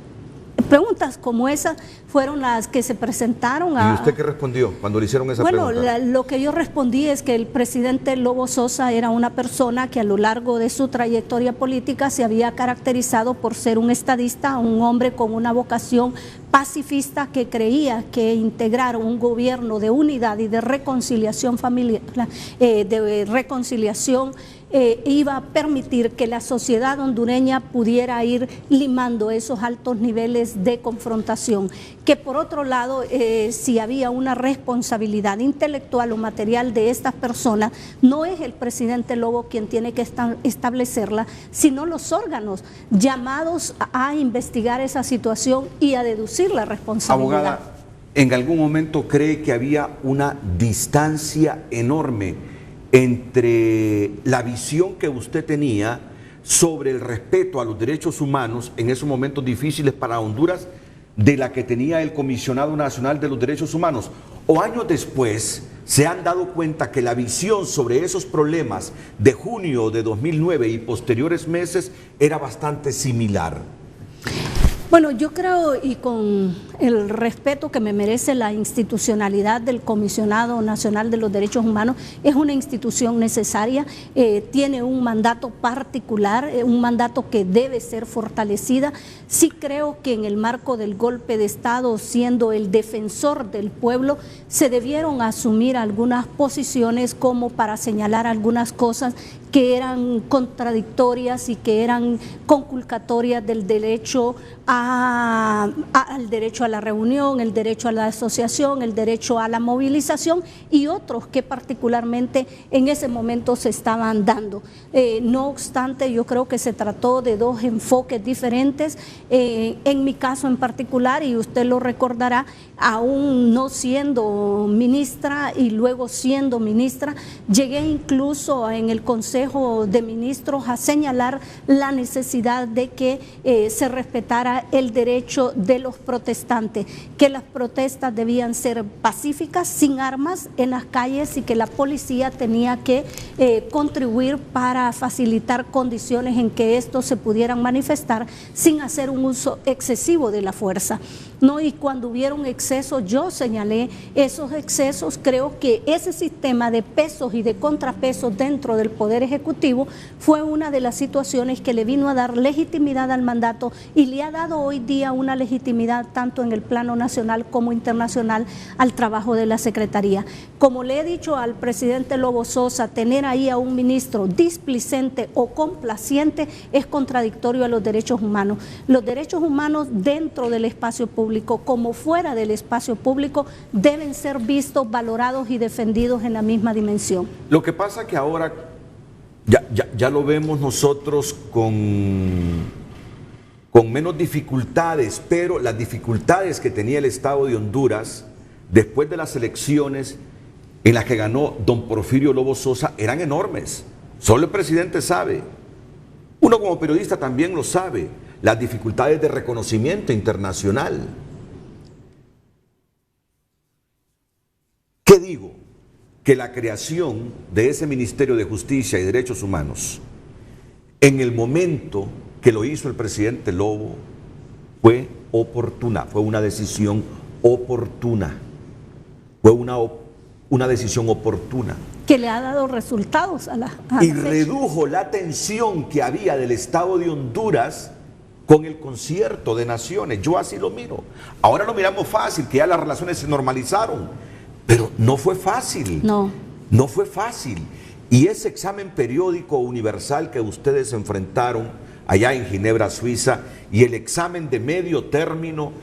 Preguntas como esas fueron las que se presentaron a... ¿Y usted qué respondió cuando le hicieron esa pregunta? Bueno, lo que yo respondí es que el presidente Lobo Sosa era una persona que a lo largo de su trayectoria política se había caracterizado por ser un estadista, un hombre con una vocación pacifista que creía que integrar un gobierno de unidad y de reconciliación familiar, iba a permitir que la sociedad hondureña pudiera ir limando esos altos niveles de confrontación, que por otro lado, si había una responsabilidad intelectual o material de estas personas, no es el presidente Lobo quien tiene que establecerla, sino los órganos llamados a investigar esa situación y a deducir la responsabilidad. Abogada, ¿en algún momento cree que había una distancia enorme entre la visión que usted tenía sobre el respeto a los derechos humanos en esos momentos difíciles para Honduras de la que tenía el Comisionado Nacional de los Derechos Humanos? ¿O años después se han dado cuenta que la visión sobre esos problemas de junio de 2009 y posteriores meses era bastante similar? Bueno, yo creo, y con el respeto que me merece la institucionalidad del Comisionado Nacional de los Derechos Humanos, es una institución necesaria, tiene un mandato particular, un mandato que debe ser fortalecida. Sí creo que en el marco del golpe de Estado, siendo el defensor del pueblo, se debieron asumir algunas posiciones como para señalar algunas cosas que eran contradictorias y que eran conculcatorias del derecho al derecho a la reunión, el derecho a la asociación, el derecho a la movilización y otros que particularmente en ese momento se estaban dando. No obstante, yo creo que se trató de dos enfoques diferentes. En mi caso en particular, y usted lo recordará, aún no siendo ministra y luego siendo ministra, llegué incluso en el Consejo de Ministros a señalar la necesidad de que se respetara el derecho de los protestantes, que las protestas debían ser pacíficas, sin armas en las calles, y que la policía tenía que contribuir para facilitar condiciones en que estos se pudieran manifestar sin hacer un uso excesivo de la fuerza, ¿no? Y cuando hubieron excesos, yo señalé esos excesos. Creo que ese sistema de pesos y de contrapesos dentro del Poder Ejecutivo fue una de las situaciones que le vino a dar legitimidad al mandato y le ha dado hoy día una legitimidad tanto en el plano nacional como internacional al trabajo de la Secretaría. Como le he dicho al presidente Lobo Sosa, tener ahí a un ministro displicente o complaciente es contradictorio a los derechos humanos. Los derechos humanos dentro del espacio público como fuera del espacio público deben ser vistos, valorados y defendidos en la misma dimensión. Lo que pasa es que ahora ya lo vemos nosotros con menos dificultades, pero las dificultades que tenía el Estado de Honduras después de las elecciones en las que ganó don Porfirio Lobo Sosa eran enormes. Solo el presidente sabe. Uno como periodista también lo sabe. Las dificultades de reconocimiento internacional. ¿Qué digo? Que la creación de ese Ministerio de Justicia y Derechos Humanos, en el momento que lo hizo el presidente Lobo, fue oportuna, fue una decisión oportuna, fue una decisión oportuna. Que le ha dado resultados a la redujo la tensión que había del Estado de Honduras con el concierto de naciones. Yo así lo miro. Ahora lo miramos fácil, que ya las relaciones se normalizaron, pero no fue fácil. No fue fácil. Y ese examen periódico universal que ustedes enfrentaron allá en Ginebra, Suiza, y el examen de medio término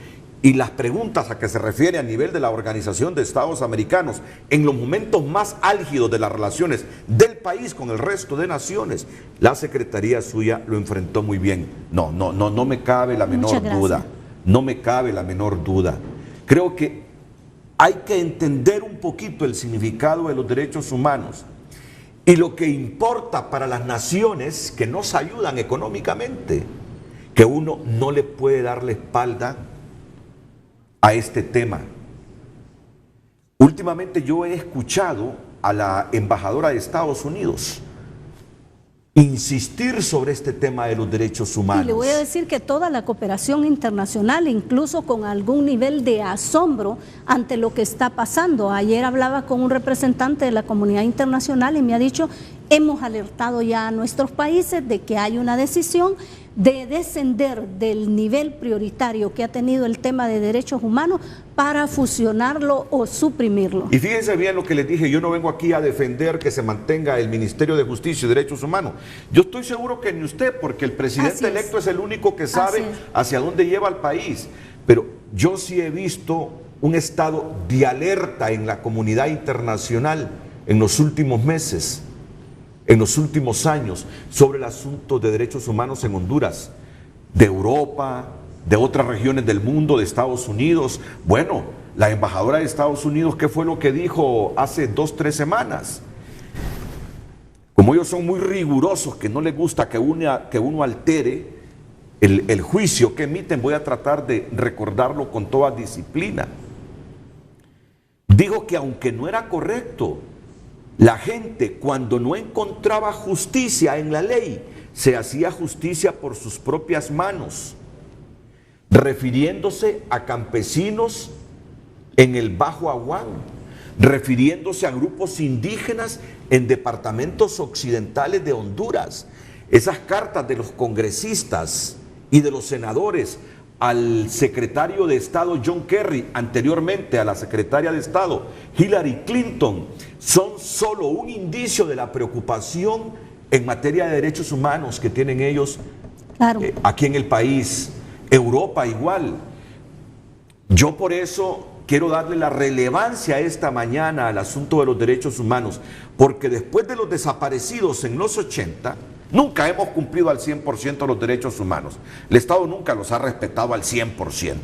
y las preguntas a que se refiere a nivel de la Organización de Estados Americanos en los momentos más álgidos de las relaciones del país con el resto de naciones, la Secretaría suya lo enfrentó muy bien. No me cabe la menor duda. No me cabe la menor duda. Creo que hay que entender un poquito el significado de los derechos humanos y lo que importa para las naciones que nos ayudan económicamente, que uno no le puede dar la espalda a este tema. Últimamente yo he escuchado a la embajadora de Estados Unidos insistir sobre este tema de los derechos humanos. Y le voy a decir que toda la cooperación internacional, incluso con algún nivel de asombro ante lo que está pasando. Ayer hablaba con un representante de la comunidad internacional y me ha dicho, hemos alertado ya a nuestros países de que hay una decisión de descender del nivel prioritario que ha tenido el tema de derechos humanos para fusionarlo o suprimirlo. Y fíjense bien lo que les dije, yo no vengo aquí a defender que se mantenga el Ministerio de Justicia y Derechos Humanos. Yo estoy seguro que ni usted, porque el presidente electo es el único que sabe hacia dónde lleva al país. Pero yo sí he visto un estado de alerta en la comunidad internacional en los últimos meses, en los últimos años, sobre el asunto de derechos humanos en Honduras, de Europa, de otras regiones del mundo, de Estados Unidos. Bueno, la embajadora de Estados Unidos, ¿qué fue lo que dijo hace 2 o 3 semanas? Como ellos son muy rigurosos, que no les gusta que uno altere el juicio que emiten, voy a tratar de recordarlo con toda disciplina. Dijo que aunque no era correcto, la gente, cuando no encontraba justicia en la ley, se hacía justicia por sus propias manos. refiriéndose a campesinos en el Bajo Aguán, refiriéndose a grupos indígenas en departamentos occidentales de Honduras. Esas cartas de los congresistas y de los senadores al secretario de Estado John Kerry, anteriormente a la secretaria de Estado Hillary Clinton, son solo un indicio de la preocupación en materia de derechos humanos que tienen ellos aquí en el país. Europa igual. Yo por eso quiero darle la relevancia esta mañana al asunto de los derechos humanos, porque después de los desaparecidos en los 80, nunca hemos cumplido al 100% los derechos humanos. El Estado nunca los ha respetado al 100%.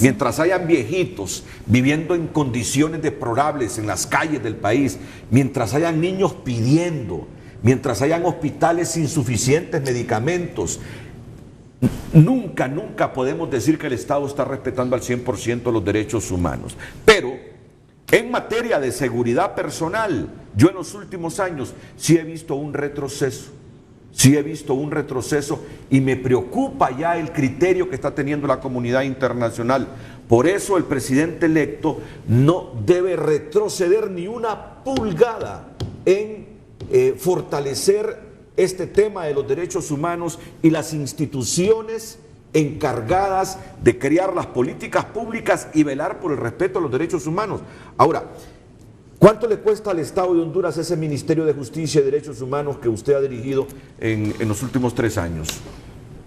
Mientras hayan viejitos viviendo en condiciones deplorables en las calles del país, mientras hayan niños pidiendo, mientras hayan hospitales sin suficientes medicamentos, nunca podemos decir que el Estado está respetando al 100% los derechos humanos. Pero en materia de seguridad personal, yo en los últimos años sí he visto un retroceso. Sí he visto un retroceso y me preocupa ya el criterio que está teniendo la comunidad internacional. Por eso el presidente electo no debe retroceder ni una pulgada en fortalecer este tema de los derechos humanos y las instituciones encargadas de crear las políticas públicas y velar por el respeto a los derechos humanos. Ahora, ¿cuánto le cuesta al Estado de Honduras ese Ministerio de Justicia y Derechos Humanos que usted ha dirigido en los últimos 3 años?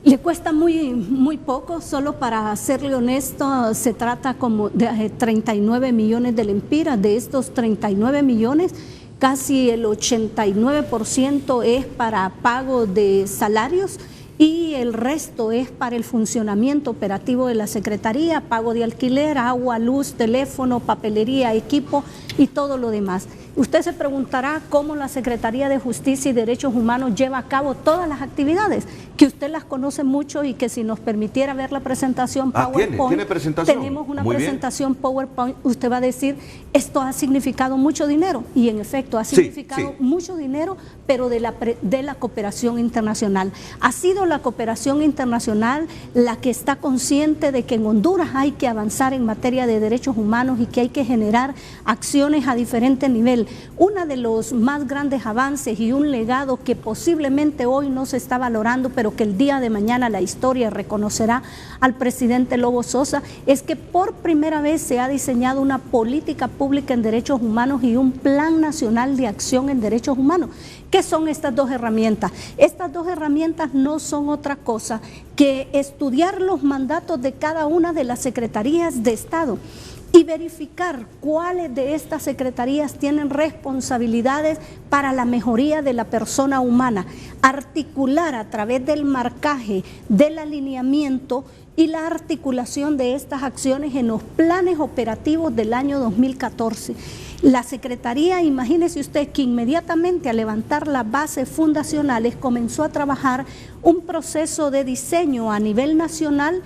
Le cuesta muy poco, solo para serle honesto, se trata como de 39 millones de lempiras. De estos 39 millones, casi el 89% es para pago de salarios y el resto es para el funcionamiento operativo de la Secretaría, pago de alquiler, agua, luz, teléfono, papelería, equipo y todo lo demás. Usted se preguntará cómo la Secretaría de Justicia y Derechos Humanos lleva a cabo todas las actividades, que usted las conoce mucho y que si nos permitiera ver la presentación PowerPoint, ¿tiene presentación? Tenemos una Muy presentación bien. PowerPoint, usted va a decir, esto ha significado mucho dinero, y en efecto ha significado mucho dinero, pero de la cooperación internacional. Ha sido la cooperación internacional la que está consciente de que en Honduras hay que avanzar en materia de derechos humanos y que hay que generar acciones a diferente nivel. Uno de los más grandes avances y un legado que posiblemente hoy no se está valorando, pero que el día de mañana la historia reconocerá al presidente Lobo Sosa, es que por primera vez se ha diseñado una política pública en derechos humanos y un plan nacional de acción en derechos humanos. ¿Qué son estas dos herramientas? Estas dos herramientas no son otra cosa que estudiar los mandatos de cada una de las secretarías de Estado y verificar cuáles de estas secretarías tienen responsabilidades para la mejoría de la persona humana, articular a través del marcaje, del alineamiento y la articulación de estas acciones en los planes operativos del año 2014. La Secretaría, imagínese usted que inmediatamente al levantar las bases fundacionales comenzó a trabajar un proceso de diseño a nivel nacional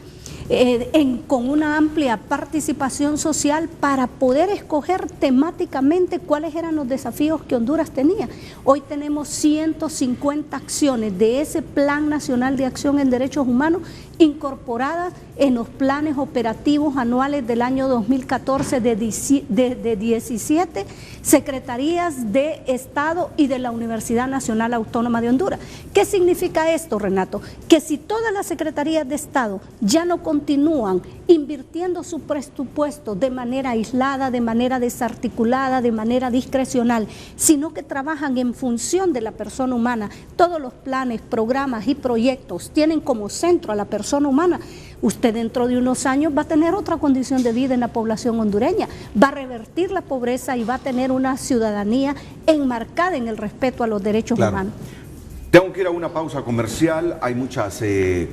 con una amplia participación social para poder escoger temáticamente cuáles eran los desafíos que Honduras tenía. Hoy tenemos 150 acciones de ese Plan Nacional de Acción en Derechos Humanos incorporadas en los planes operativos anuales del año 2014 de 17 secretarías de Estado y de la Universidad Nacional Autónoma de Honduras. ¿Qué significa esto, Renato? Que si todas las secretarías de Estado ya no continúan invirtiendo su presupuesto de manera aislada, de manera desarticulada, de manera discrecional, sino que trabajan en función de la persona humana, todos los planes, programas y proyectos tienen como centro a la persona humana, usted dentro de unos años va a tener otra condición de vida en la población hondureña, va a revertir la pobreza y va a tener una ciudadanía enmarcada en el respeto a los derechos humanos. Tengo que ir a una pausa comercial, hay muchas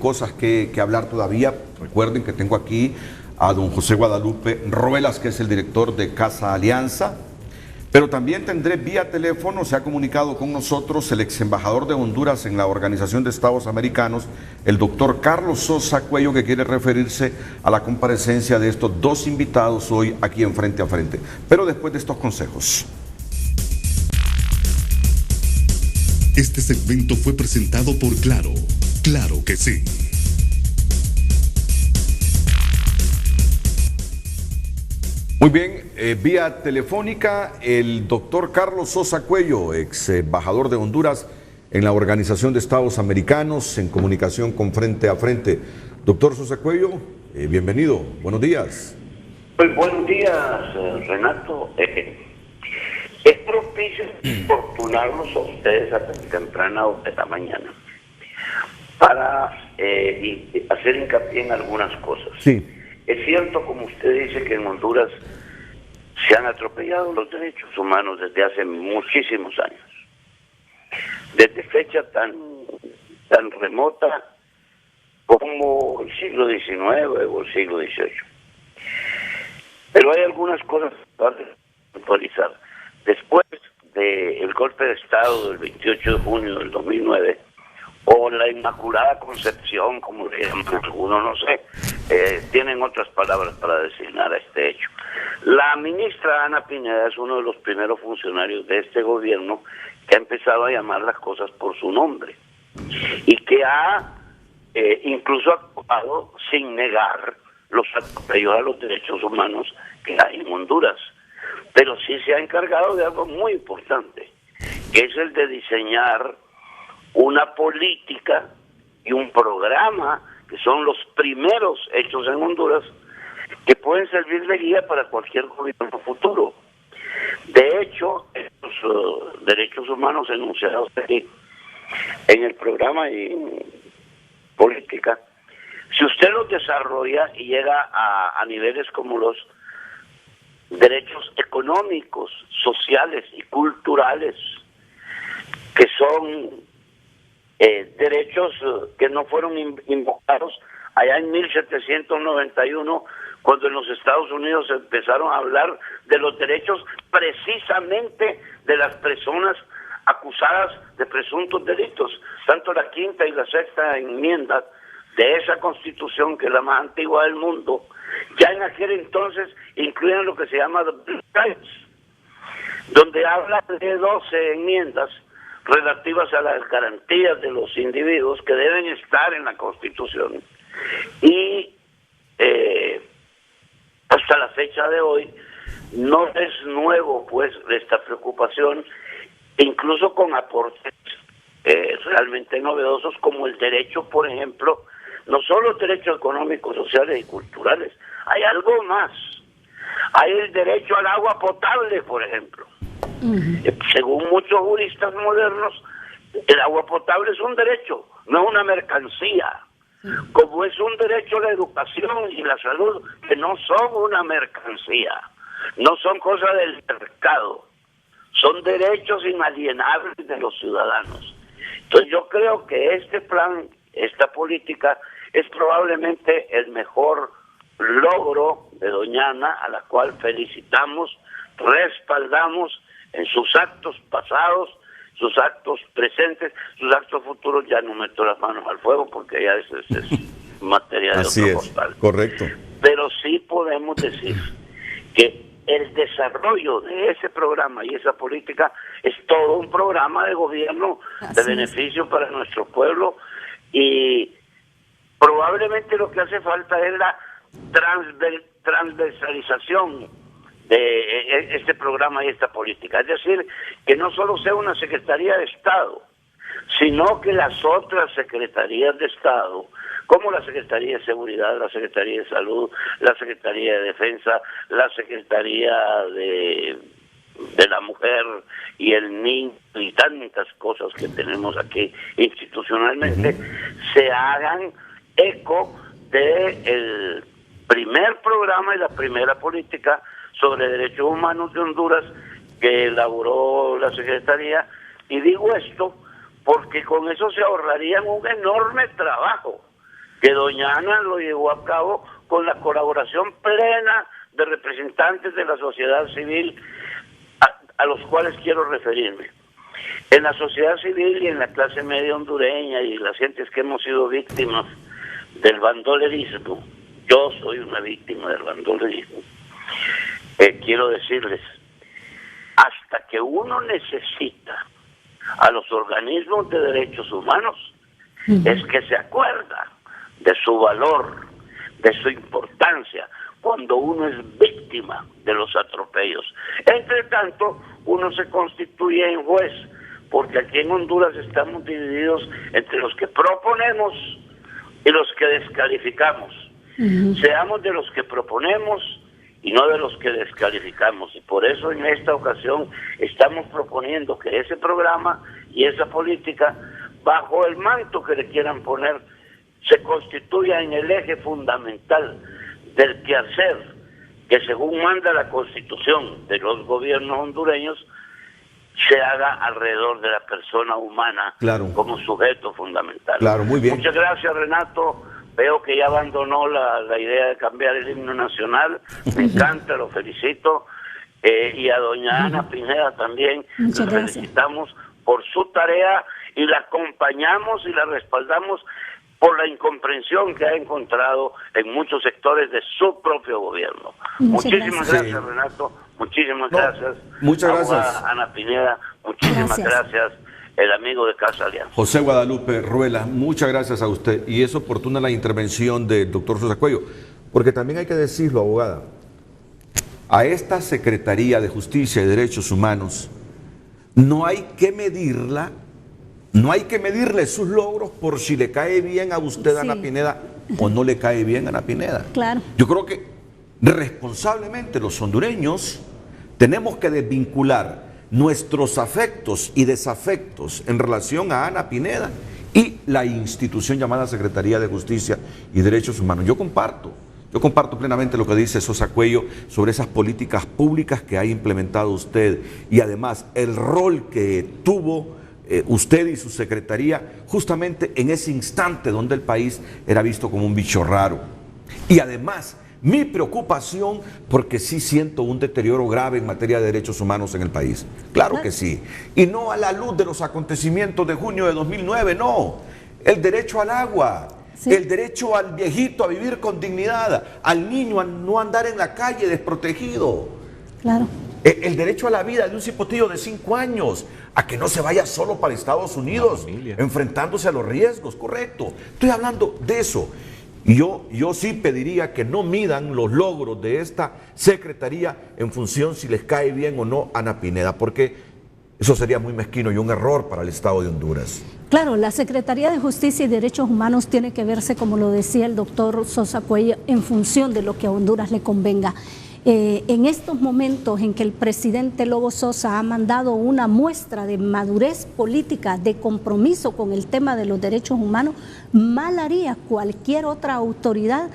cosas que hablar todavía. Recuerden que tengo aquí a don José Guadalupe Ruelas, que es el director de Casa Alianza, pero también tendré vía teléfono, se ha comunicado con nosotros el ex embajador de Honduras en la Organización de Estados Americanos, el doctor Carlos Sosa Cuello, que quiere referirse a la comparecencia de estos dos invitados hoy aquí en Frente a Frente, pero después de estos consejos. Este segmento fue presentado por Claro. Claro que sí. Muy bien, vía telefónica el doctor Carlos Sosa Cuello, ex embajador de Honduras en la Organización de Estados Americanos, en comunicación con Frente a Frente. Doctor Sosa Cuello, bienvenido, buenos días. Pues buenos días, Renato. Es propicio oportunarlos a ustedes a tan temprana hora de la mañana para hacer hincapié en algunas cosas. Sí. Es cierto, como usted dice, que en Honduras se han atropellado los derechos humanos desde hace muchísimos años. Desde fecha tan remota como el siglo XIX o el siglo XVIII. Pero hay algunas cosas para actualizar. Después del golpe de Estado del 28 de junio del 2009, o la Inmaculada Concepción, como le llaman algunos, no sé, tienen otras palabras para designar a este hecho. La ministra Ana Pineda es uno de los primeros funcionarios de este gobierno que ha empezado a llamar las cosas por su nombre y que ha incluso actuado sin negar los atropellos a los derechos humanos que hay en Honduras, pero sí se ha encargado de algo muy importante, que es el de diseñar una política y un programa que son los primeros hechos en Honduras que pueden servir de guía para cualquier gobierno futuro. De hecho, estos derechos humanos enunciados aquí en el programa y en política, si usted los desarrolla y llega a niveles como los derechos económicos, sociales y culturales, que son derechos que no fueron invocados allá en 1791, cuando en los Estados Unidos empezaron a hablar de los derechos precisamente de las personas acusadas de presuntos delitos. Tanto la quinta y la sexta enmienda de esa Constitución, que es la más antigua del mundo, ya en aquel entonces incluyen lo que se llama the Bill of Rights, donde habla de 12 enmiendas relativas a las garantías de los individuos que deben estar en la Constitución. Y hasta la fecha de hoy no es nuevo pues esta preocupación, incluso con aportes realmente novedosos, como el derecho, por ejemplo, no solo los derechos económicos, sociales y culturales, hay algo más. Hay el derecho al agua potable, por ejemplo. Según muchos juristas modernos, el agua potable es un derecho, no es una mercancía. Como es un derecho la educación y la salud, que no son una mercancía, no son cosas del mercado, son derechos inalienables de los ciudadanos. Entonces yo creo que este plan, esta política, es probablemente el mejor logro de doña Ana, a la cual felicitamos, respaldamos en sus actos pasados, sus actos presentes, sus actos futuros. Ya no meto las manos al fuego porque ya es materia de Así otro es, costal. correcto. Pero sí podemos decir que el desarrollo de ese programa y esa política es todo un programa de gobierno de beneficio para nuestro pueblo, y probablemente lo que hace falta es la transversalización de este programa y esta política. Es decir, que no solo sea una Secretaría de Estado, sino que las otras Secretarías de Estado, como la Secretaría de Seguridad, la Secretaría de Salud, la Secretaría de Defensa, la Secretaría de la Mujer y el Niño, y tantas cosas que tenemos aquí institucionalmente, se hagan eco del primer programa y la primera política sobre derechos humanos de Honduras que elaboró la Secretaría. Y digo esto porque con eso se ahorrarían un enorme trabajo que doña Ana lo llevó a cabo con la colaboración plena de representantes de la sociedad civil, a los cuales quiero referirme. En la sociedad civil y en la clase media hondureña y las gentes que hemos sido víctimas del bandolerismo, yo soy una víctima del bandolerismo, quiero decirles, hasta que uno necesita a los organismos de derechos humanos, es que se acuerda de su valor, de su importancia. Cuando uno es víctima víctima de los atropellos. Entre tanto, uno se constituye en juez, porque aquí en Honduras estamos divididos entre los que proponemos y los que descalificamos. Seamos de los que proponemos y no de los que descalificamos, y por eso en esta ocasión estamos proponiendo que ese programa y esa política, bajo el manto que le quieran poner, se constituya en el eje fundamental del quehacer que, según manda la Constitución de los gobiernos hondureños, se haga alrededor de la persona humana, claro, como sujeto fundamental. Claro, muy bien. Muchas gracias, Renato. Veo que ya abandonó la idea de cambiar el himno nacional. Me encanta, lo felicito. Y a doña Ana Pineda también. Muchas la gracias. felicitamos por su tarea y la acompañamos y la respaldamos por la incomprensión que ha encontrado en muchos sectores de su propio gobierno. Muchísimas gracias, Renato. Muchísimas gracias. Muchas gracias, Ana Pineda. Muchísimas gracias, el amigo de Casa Alianza. José Guadalupe Ruela, muchas gracias a usted. Y es oportuna la intervención del doctor Sosa Cuello, porque también hay que decirlo, abogada, a esta Secretaría de Justicia y Derechos Humanos no hay que medirla, no hay que medirle sus logros por si le cae bien a usted, Ana Pineda, o no le cae bien a Ana Pineda. Claro. Yo creo que responsablemente los hondureños tenemos que desvincular nuestros afectos y desafectos en relación a Ana Pineda y la institución llamada Secretaría de Justicia y Derechos Humanos. Yo comparto plenamente lo que dice Sosa Cuello sobre esas políticas públicas que ha implementado usted y además el rol que tuvo usted y su secretaría justamente en ese instante donde el país era visto como un bicho raro. Y además, mi preocupación, porque sí siento un deterioro grave en materia de derechos humanos en el país. Claro que sí. Y no a la luz de los acontecimientos de junio de 2009, no. El derecho al agua, el derecho al viejito a vivir con dignidad, al niño a no andar en la calle desprotegido. Claro. El derecho a la vida de un cipotillo de 5 años, a que no se vaya solo para Estados Unidos, enfrentándose a los riesgos, correcto. Estoy hablando de eso. Yo sí pediría que no midan los logros de esta secretaría en función si les cae bien o no a Ana Pineda, porque eso sería muy mezquino y un error para el Estado de Honduras. Claro, la Secretaría de Justicia y Derechos Humanos tiene que verse, como lo decía el doctor Sosa Cuello, en función de lo que a Honduras le convenga. En estos momentos en que el presidente Lobo Sosa ha mandado una muestra de madurez política, de compromiso con el tema de los derechos humanos, mal haría cualquier otra autoridad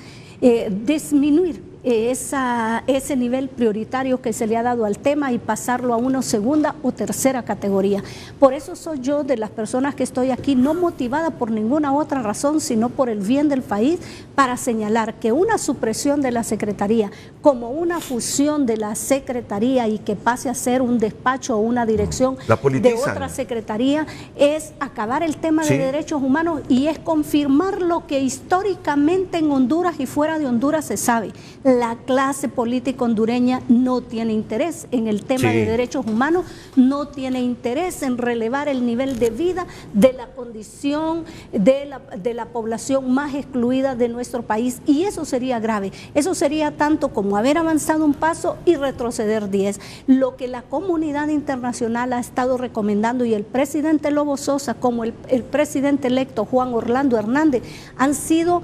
disminuir ese nivel prioritario que se le ha dado al tema y pasarlo a una segunda o tercera categoría. Por eso soy yo de las personas que estoy aquí, no motivada por ninguna otra razón, sino por el bien del país, para señalar que una supresión de la Secretaría, como una fusión de la Secretaría y que pase a ser un despacho o una dirección de otra Secretaría, es acabar el tema de derechos humanos y es confirmar lo que históricamente en Honduras y fuera de Honduras se sabe. La clase política hondureña no tiene interés en el tema de derechos humanos, no tiene interés en relevar el nivel de vida de la condición de la población más excluida de nuestro país, y eso sería grave. Eso sería tanto como haber avanzado un paso y retroceder 10. Lo que la comunidad internacional ha estado recomendando y el presidente Lobo Sosa como el presidente electo Juan Orlando Hernández han sido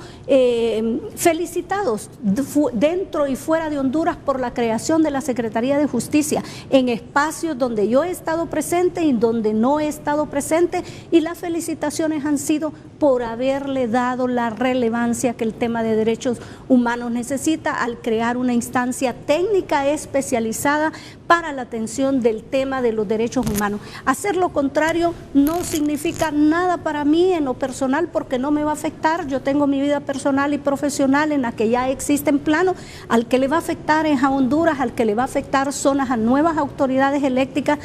felicitados dentro y fuera de Honduras por la creación de la Secretaría de Justicia en espacios donde yo he estado presente y donde no he estado presente, y las felicitaciones han sido por haberle dado la relevancia que el tema de derechos humanos necesita al crear una instancia técnica especializada para la atención del tema de los derechos humanos. Hacer lo contrario no significa nada para mí en lo personal, porque no me va a afectar. Yo tengo mi vida personal y profesional en la que ya existen planos. Al que le va a afectar es a Honduras, al que le va a afectar son a nuevas autoridades eléctricas,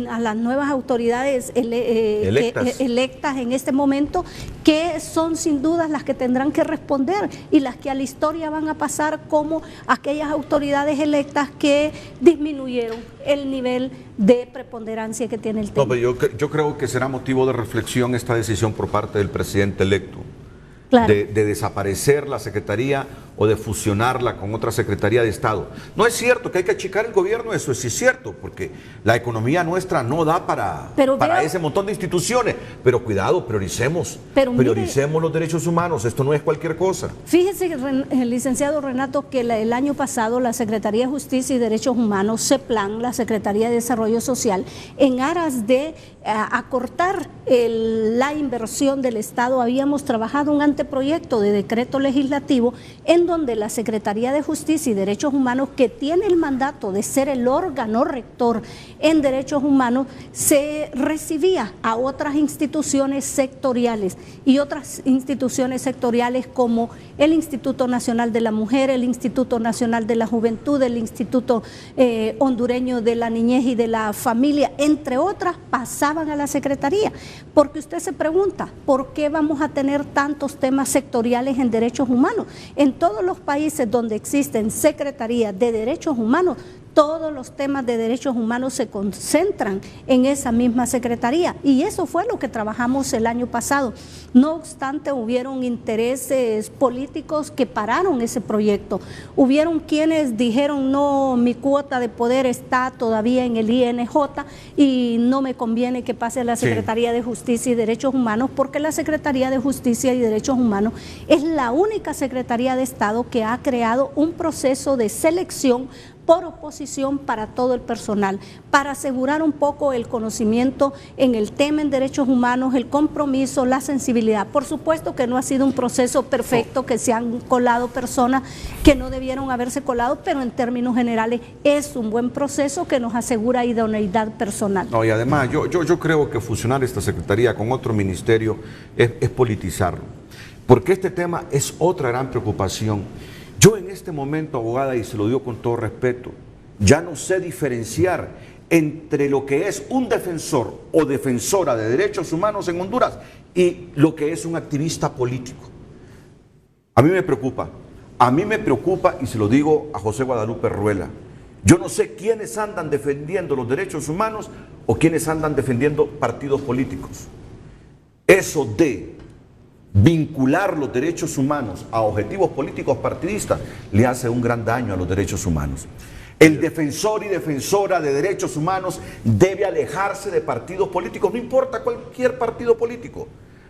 a las nuevas autoridades electas en este momento, que son sin dudas las que tendrán que responder y las que a la historia van a pasar como aquellas autoridades electas que disminuyeron el nivel de preponderancia que tiene el tema. No, pero yo creo que será motivo de reflexión esta decisión por parte del presidente electo, claro, de desaparecer la Secretaría o de fusionarla con otra Secretaría de Estado. No es cierto que hay que achicar el gobierno, eso sí es cierto, porque la economía nuestra no da para ese montón de instituciones. Pero cuidado, prioricemos los derechos humanos, esto no es cualquier cosa. Fíjese, licenciado Renato, que el año pasado la Secretaría de Justicia y Derechos Humanos, CEPLAN, la Secretaría de Desarrollo Social, en aras de acortar la inversión del Estado, habíamos trabajado un anteproyecto de decreto legislativo en donde la Secretaría de Justicia y Derechos Humanos, que tiene el mandato de ser el órgano rector en derechos humanos, se recibía a otras instituciones sectoriales y otras instituciones sectoriales como el Instituto Nacional de la Mujer, el Instituto Nacional de la Juventud, el Instituto Hondureño de la Niñez y de la Familia, entre otras, pasaban a la Secretaría. Porque usted se pregunta, ¿por qué vamos a tener tantos temas sectoriales en derechos humanos? En todos los países donde existen secretarías de derechos humanos, todos los temas de derechos humanos se concentran en esa misma secretaría, y eso fue lo que trabajamos el año pasado. No obstante, hubieron intereses políticos que pararon ese proyecto. Hubieron quienes dijeron, no, mi cuota de poder está todavía en el INJ y no me conviene que pase a la Secretaría de Justicia y Derechos Humanos, porque la Secretaría de Justicia y Derechos Humanos es la única Secretaría de Estado que ha creado un proceso de selección por oposición para todo el personal, para asegurar un poco el conocimiento en el tema en derechos humanos, el compromiso, la sensibilidad. Por supuesto que no ha sido un proceso perfecto, que se han colado personas que no debieron haberse colado, pero en términos generales es un buen proceso que nos asegura idoneidad personal. No, y además yo creo que fusionar esta secretaría con otro ministerio es politizarlo, porque este tema es otra gran preocupación. Yo en este momento, abogada, y se lo digo con todo respeto, ya no sé diferenciar entre lo que es un defensor o defensora de derechos humanos en Honduras y lo que es un activista político. A mí me preocupa y se lo digo a José Guadalupe Ruela. Yo no sé quiénes andan defendiendo los derechos humanos o quiénes andan defendiendo partidos políticos. Eso de vincular los derechos humanos a objetivos políticos partidistas le hace un gran daño a los derechos humanos. El defensor y defensora de derechos humanos debe alejarse de partidos políticos, no importa cualquier partido político,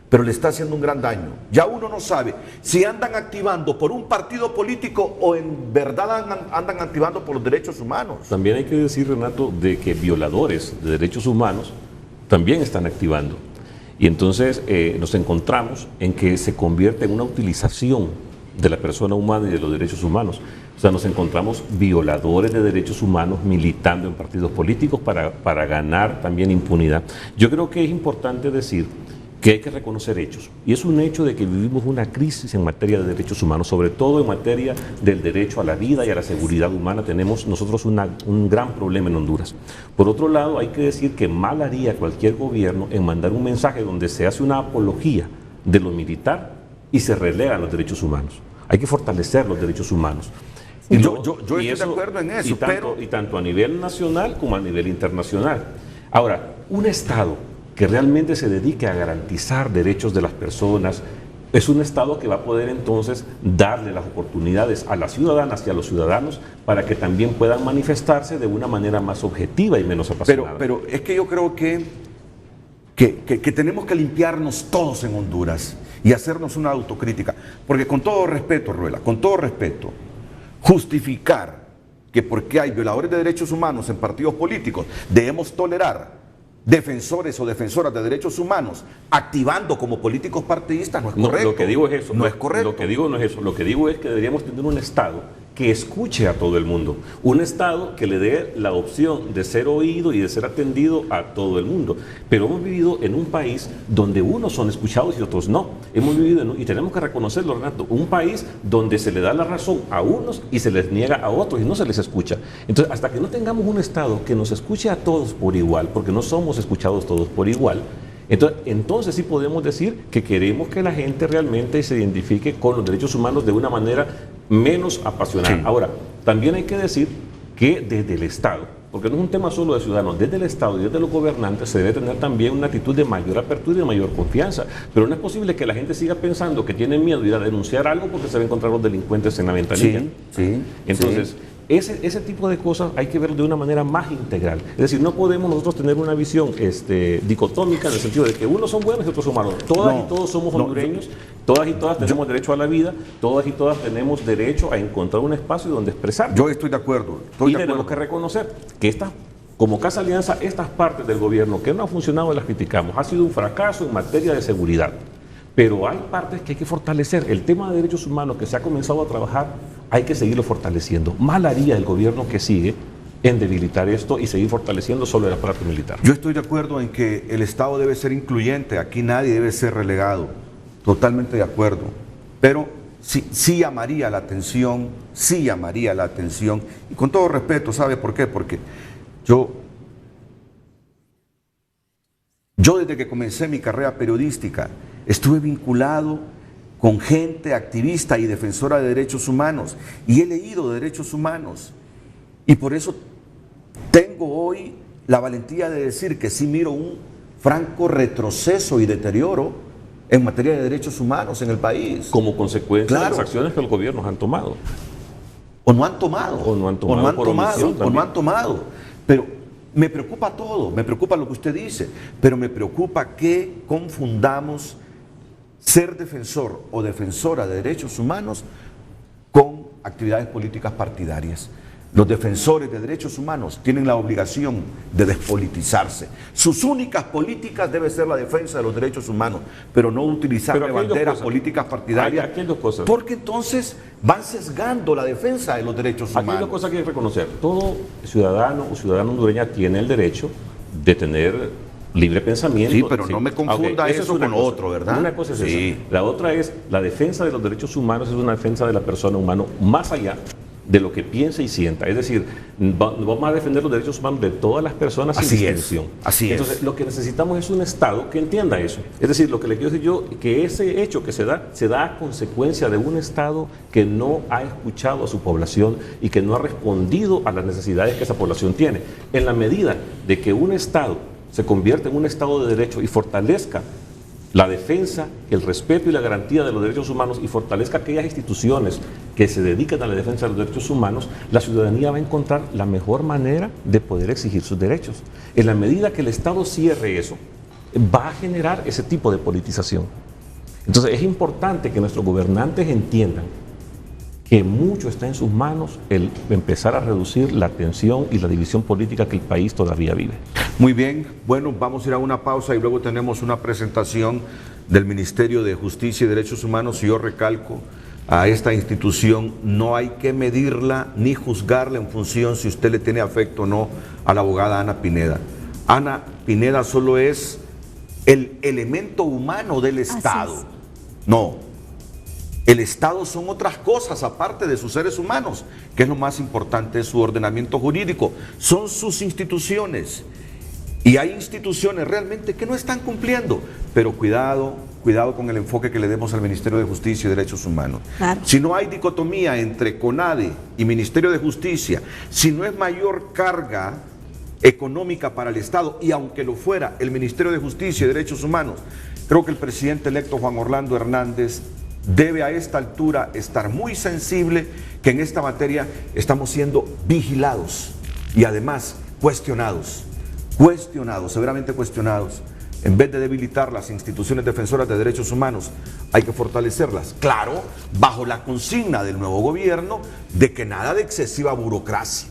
pero le está haciendo un gran daño. Ya uno no sabe si andan activando por un partido político o en verdad andan activando por los derechos humanos. También hay que decir, Renato, de que violadores de derechos humanos también están activando. Y entonces nos encontramos en que se convierte en una utilización de la persona humana y de los derechos humanos. O sea, nos encontramos violadores de derechos humanos militando en partidos políticos para ganar también impunidad. Yo creo que es importante decir que hay que reconocer hechos. Y es un hecho de que vivimos una crisis en materia de derechos humanos, sobre todo en materia del derecho a la vida y a la seguridad humana. Tenemos nosotros un gran problema en Honduras. Por otro lado, hay que decir que mal haría cualquier gobierno en mandar un mensaje donde se hace una apología de lo militar y se relegan los derechos humanos. Hay que fortalecer los derechos humanos. Sí. Yo estoy de acuerdo en eso, y tanto a nivel nacional como a nivel internacional. Ahora, un Estado que realmente se dedique a garantizar derechos de las personas, es un Estado que va a poder entonces darle las oportunidades a las ciudadanas y a los ciudadanos para que también puedan manifestarse de una manera más objetiva y menos apasionada. Pero es que yo creo que tenemos que limpiarnos todos en Honduras y hacernos una autocrítica, porque con todo respeto, Ruela, con todo respeto, justificar que porque hay violadores de derechos humanos en partidos políticos debemos tolerar defensores o defensoras de derechos humanos activando como políticos partidistas no es correcto. No, lo que digo es eso. No es correcto. Lo que digo no es eso. Lo que digo es que deberíamos tener un Estado que escuche a todo el mundo. Un Estado que le dé la opción de ser oído y de ser atendido a todo el mundo. Pero hemos vivido en un país donde unos son escuchados y otros no. Hemos vivido y tenemos que reconocerlo, Renato, un país donde se le da la razón a unos y se les niega a otros y no se les escucha. Entonces, hasta que no tengamos un Estado que nos escuche a todos por igual, porque no somos escuchados todos por igual, entonces sí podemos decir que queremos que la gente realmente se identifique con los derechos humanos de una manera menos apasionada. Sí. Ahora, también hay que decir que desde el Estado porque no es un tema solo de ciudadanos, desde el Estado y desde los gobernantes se debe tener también una actitud de mayor apertura y de mayor confianza. Pero no es posible que la gente siga pensando que tiene miedo de ir a denunciar algo porque se va a encontrar los delincuentes en la ventanilla. Entonces, ese tipo de cosas hay que verlo de una manera más integral. Es decir, no podemos nosotros tener una visión dicotómica en el sentido de que unos son buenos y otros son malos. Todas y todos somos hondureños, todas y todas tenemos derecho a la vida, todas y todas tenemos derecho a encontrar un espacio donde expresar. Yo estoy de acuerdo. Tenemos que reconocer que como Casa Alianza, estas partes del gobierno que no han funcionado las criticamos. Ha sido un fracaso en materia de seguridad. Pero hay partes que hay que fortalecer. El tema de derechos humanos que se ha comenzado a trabajar, hay que seguirlo fortaleciendo. Mal haría el gobierno que sigue en debilitar esto y seguir fortaleciendo solo el aparato militar. Yo estoy de acuerdo en que el Estado debe ser incluyente, aquí nadie debe ser relegado. Totalmente de acuerdo. Pero sí llamaría la atención, y con todo respeto, ¿sabe por qué? Porque yo desde que comencé mi carrera periodística estuve vinculado con gente activista y defensora de derechos humanos y he leído de derechos humanos y por eso tengo hoy la valentía de decir que sí miro un franco retroceso y deterioro en materia de derechos humanos en el país. Como consecuencia de las acciones que los gobiernos han tomado. O no han tomado. Pero me preocupa todo, me preocupa lo que usted dice, pero me preocupa que confundamos ser defensor o defensora de derechos humanos con actividades políticas partidarias. Los defensores de derechos humanos tienen la obligación de despolitizarse. Sus únicas políticas debe ser la defensa de los derechos humanos, pero no utilizar de banderas políticas partidarias, porque entonces van sesgando la defensa de los derechos humanos. Aquí hay dos cosas que hay que reconocer. Todo ciudadano o ciudadana hondureña tiene el derecho de tener libre pensamiento. Sí, pero no me confunda eso con otro, ¿verdad? Una cosa es esa. La otra es la defensa de los derechos humanos, es una defensa de la persona humana más allá de lo que piensa y sienta. Es decir, vamos a defender los derechos humanos de todas las personas sin distinción. Entonces, lo que necesitamos es un Estado que entienda eso. Es decir, lo que le quiero decir yo, que ese hecho que se da a consecuencia de un Estado que no ha escuchado a su población y que no ha respondido a las necesidades que esa población tiene. En la medida de que un Estado se convierta en un Estado de derecho y fortalezca la defensa, el respeto y la garantía de los derechos humanos y fortalezca aquellas instituciones que se dedican a la defensa de los derechos humanos, la ciudadanía va a encontrar la mejor manera de poder exigir sus derechos. En la medida que el Estado cierre eso, va a generar ese tipo de politización. Entonces es importante que nuestros gobernantes entiendan que mucho está en sus manos el empezar a reducir la tensión y la división política que el país todavía vive. Muy bien, bueno, vamos a ir a una pausa y luego tenemos una presentación del Ministerio de Justicia y Derechos Humanos y yo recalco, a esta institución no hay que medirla ni juzgarla en función si usted le tiene afecto o no a la abogada Ana Pineda. Ana Pineda solo es el elemento humano del Estado. No, el Estado son otras cosas aparte de sus seres humanos, que es lo más importante de su ordenamiento jurídico. Son sus instituciones. Y hay instituciones realmente que no están cumpliendo, pero cuidado con el enfoque que le demos al Ministerio de Justicia y Derechos Humanos. Claro. Si no hay dicotomía entre CONADE y Ministerio de Justicia, si no es mayor carga económica para el Estado, y aunque lo fuera el Ministerio de Justicia y Derechos Humanos, creo que el presidente electo Juan Orlando Hernández debe a esta altura estar muy sensible que en esta materia estamos siendo vigilados y además cuestionados, severamente cuestionados. En vez de debilitar las instituciones defensoras de derechos humanos, hay que fortalecerlas. Claro, bajo la consigna del nuevo gobierno de que nada de excesiva burocracia.